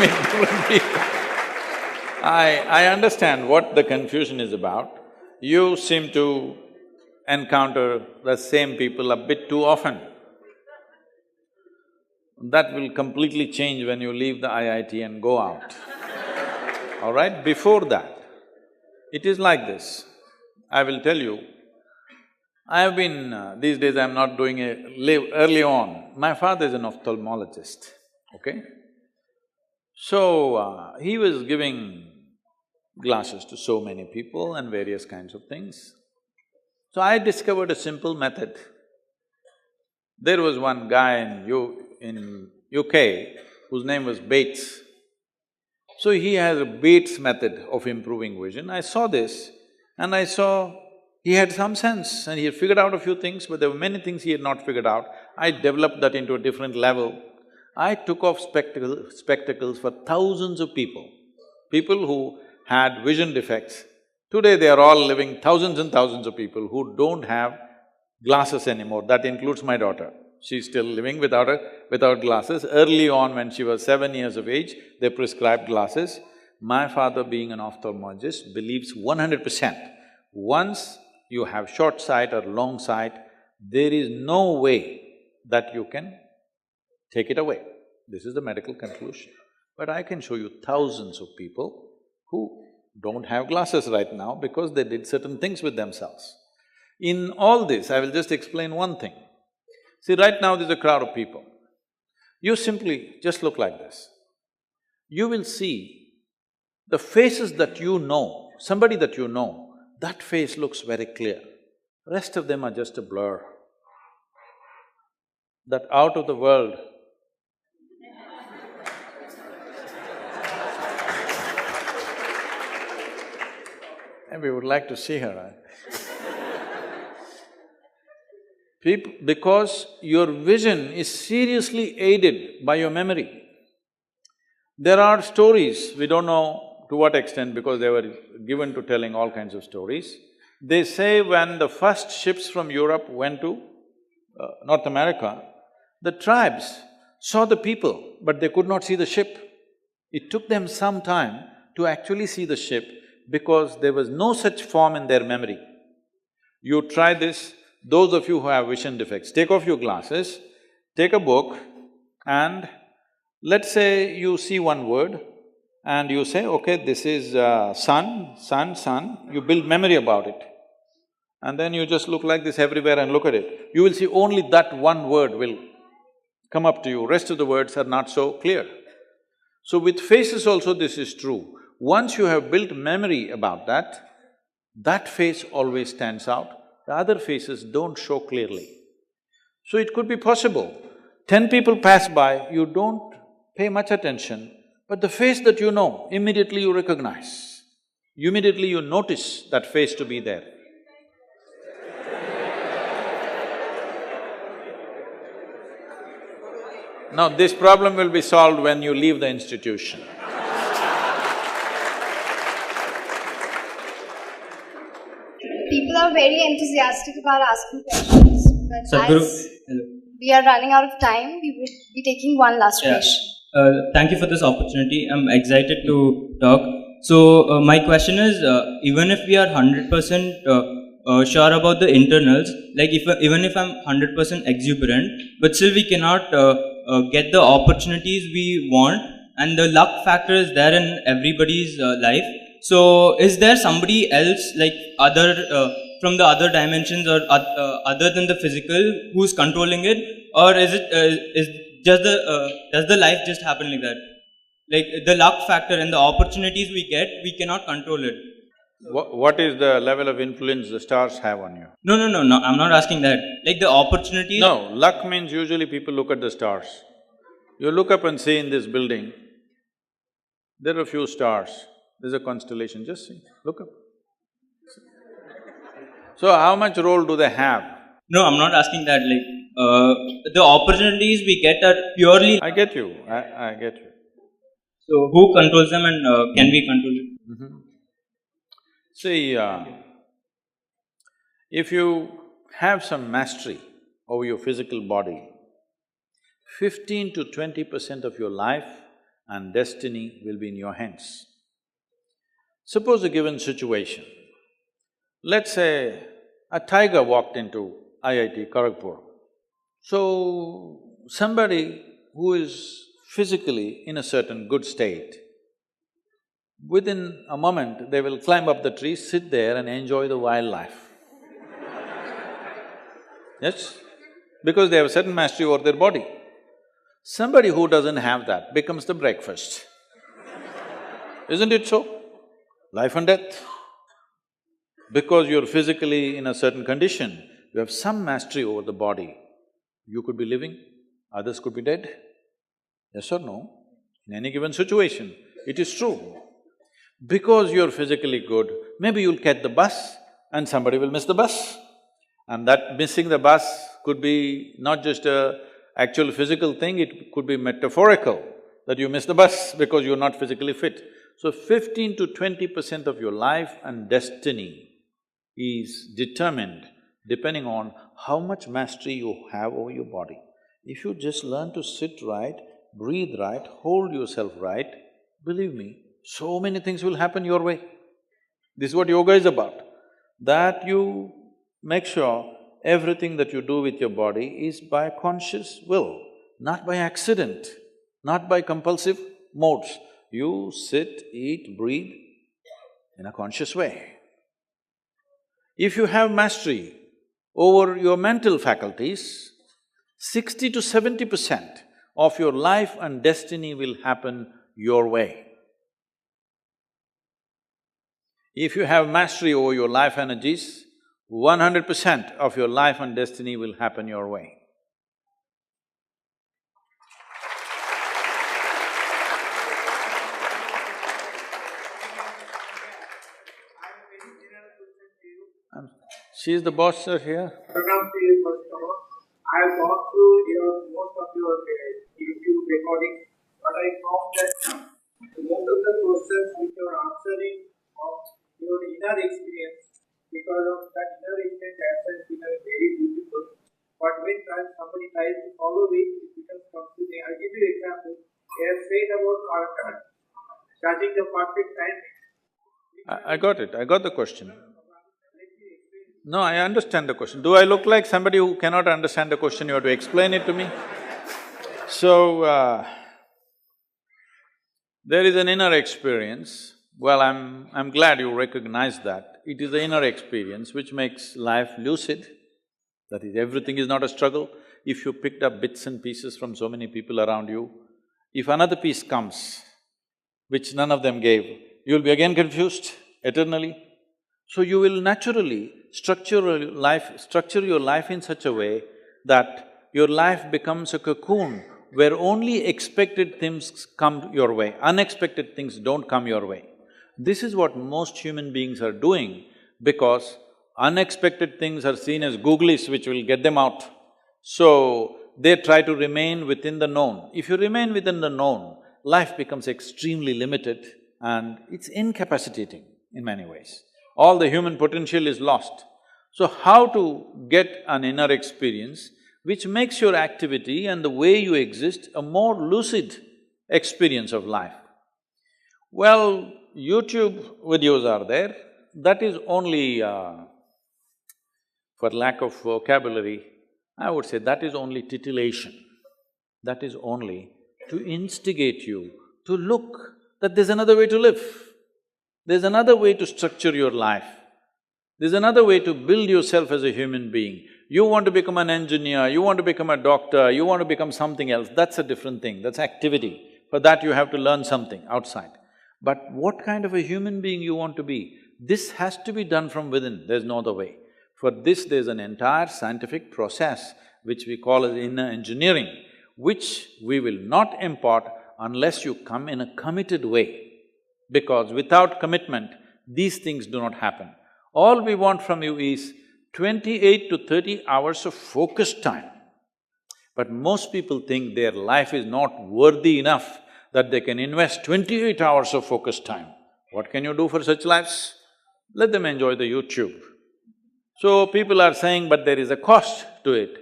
meet different people. I understand what the confusion is about. You seem to encounter the same people a bit too often. That will completely change when you leave the IIT and go out. All right? Before that, it is like this. I will tell you, I have been… these days I'm not doing early on, my father is an ophthalmologist, okay? So, he was giving glasses to so many people and various kinds of things. So I discovered a simple method. There was one guy in UK whose name was Bates. So he has a Bates method of improving vision. I saw this and I saw He had some sense and he had figured out a few things, but there were many things he had not figured out. I developed that into a different level. I took off spectacles for thousands of people who had vision defects. Today they are all living, thousands and thousands of people who don't have glasses anymore. That includes my daughter. She's still living without glasses. Early on, when she was 7 years of age, they prescribed glasses. My father, being an ophthalmologist, believes 100%. Once you have short sight or long sight, there is no way that you can take it away. This is the medical conclusion. But I can show you thousands of people who don't have glasses right now because they did certain things with themselves. In all this, I will just explain one thing. See, right now there's a crowd of people. You simply just look like this. You will see the faces that you know, somebody that you know, that face looks very clear. Rest of them are just a blur. That out of the world, and we would like to see her, because your vision is seriously aided by your memory. There are stories, we don't know to what extent because they were given to telling all kinds of stories. They say when the first ships from Europe went to North America, the tribes saw the people, but they could not see the ship. It took them some time to actually see the ship because there was no such form in their memory. You try this, those of you who have vision defects, take off your glasses, take a book and let's say you see one word and you say, okay, this is sun, sun, sun, you build memory about it. And then you just look like this everywhere and look at it. You will see only that one word will come up to you, rest of the words are not so clear. So with faces also this is true. Once you have built memory about that face always stands out, the other faces don't show clearly. So it could be possible, 10 people pass by, you don't pay much attention, but the face that you know, immediately you recognize. Immediately you notice that face to be there. Now, this problem will be solved when you leave the institution. People are very enthusiastic about asking questions, but Sadhguru, as we are running out of time, we will be taking one last question. Thank you for this opportunity. I'm excited to talk. So, my question is, even if we are 100% sure about the internals, like even if I'm 100% exuberant, but still we cannot get the opportunities we want, and the luck factor is there in everybody's life. So, is there somebody else, like other from the other dimensions or other than the physical, who's controlling it, or is it does the life just happen like that? Like the luck factor and the opportunities we get, we cannot control it. What is the level of influence the stars have on you? No, I'm not asking that. Like the opportunities… No, luck means usually people look at the stars. You look up and see in this building, there are a few stars, there's a constellation, just see, look up. So how much role do they have? No, I'm not asking that, like… the opportunities we get are purely… I get you, I get you. So who controls them and can we control it? See, if you have some mastery over your physical body, 15 to 20% of your life and destiny will be in your hands. Suppose a given situation, let's say a tiger walked into IIT Kharagpur. So, somebody who is physically in a certain good state, within a moment they will climb up the tree, sit there and enjoy the wildlife. Yes? Because they have a certain mastery over their body. Somebody who doesn't have that becomes the breakfast. Isn't it so? Life and death. Because you're physically in a certain condition, you have some mastery over the body. You could be living, others could be dead. Yes or no? In any given situation, it is true. Because you're physically good, maybe you'll catch the bus and somebody will miss the bus. And that missing the bus could be not just a actual physical thing, it could be metaphorical, that you miss the bus because you're not physically fit. So 15 to 20% of your life and destiny is determined depending on how much mastery you have over your body. If you just learn to sit right, breathe right, hold yourself right, believe me, so many things will happen your way. This is what yoga is about, that you make sure everything that you do with your body is by conscious will, not by accident, not by compulsive modes. You sit, eat, breathe in a conscious way. If you have mastery over your mental faculties, 60 to 70% of your life and destiny will happen your way. If you have mastery over your life energies, 100% of your life and destiny will happen your way. She is the boss, sir, here. Program to you, first of all. I have gone through most of your YouTube recordings, but I found that most of the questions which you are answering of your inner experience, because of that inner experience, answer is very beautiful. But when somebody tries to follow it, it becomes confusing. I'll give you an example. They have said about judging the perfect time. I got it, I got the question. No, I understand the question. Do I look like somebody who cannot understand the question? You have to explain it to me. So, there is an inner experience. Well, I'm glad you recognize that. It is the inner experience which makes life lucid. That is, everything is not a struggle. If you picked up bits and pieces from so many people around you, if another piece comes, which none of them gave, you'll be again confused eternally. So you will naturally structure your life in such a way that your life becomes a cocoon where only expected things come your way, unexpected things don't come your way. This is what most human beings are doing because unexpected things are seen as googlies which will get them out. So, they try to remain within the known. If you remain within the known, life becomes extremely limited and it's incapacitating in many ways. All the human potential is lost. So how to get an inner experience which makes your activity and the way you exist a more lucid experience of life? Well, YouTube videos are there, that is only, for lack of vocabulary, I would say that is only titillation. That is only to instigate you to look that there's another way to live. There's another way to structure your life. There's another way to build yourself as a human being. You want to become an engineer, you want to become a doctor, you want to become something else, that's a different thing, that's activity. For that you have to learn something outside. But what kind of a human being you want to be, this has to be done from within, there's no other way. For this, there's an entire scientific process which we call as inner engineering, which we will not impart unless you come in a committed way. Because without commitment, these things do not happen. All we want from you is 28 to 30 hours of focused time. But most people think their life is not worthy enough that they can invest 28 hours of focused time. What can you do for such lives? Let them enjoy the YouTube. So people are saying, but there is a cost to it.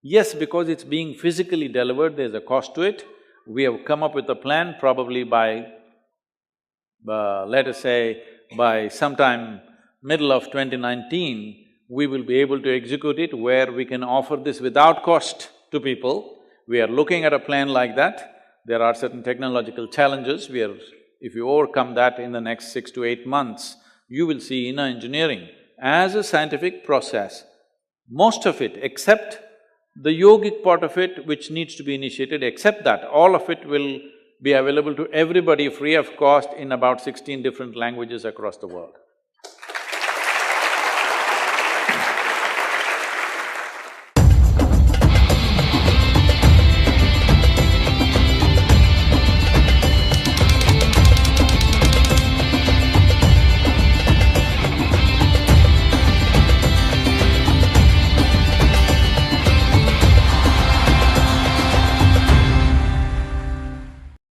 Yes, because it's being physically delivered, there's a cost to it. We have come up with a plan, probably by let us say, by sometime middle of 2019, we will be able to execute it where we can offer this without cost to people. We are looking at a plan like that. There are certain technological challenges, if you overcome that in the next 6 to 8 months, you will see inner engineering as a scientific process. Most of it, except the yogic part of it which needs to be initiated, except that, all of it will be available to everybody free of cost in about 16 different languages across the world.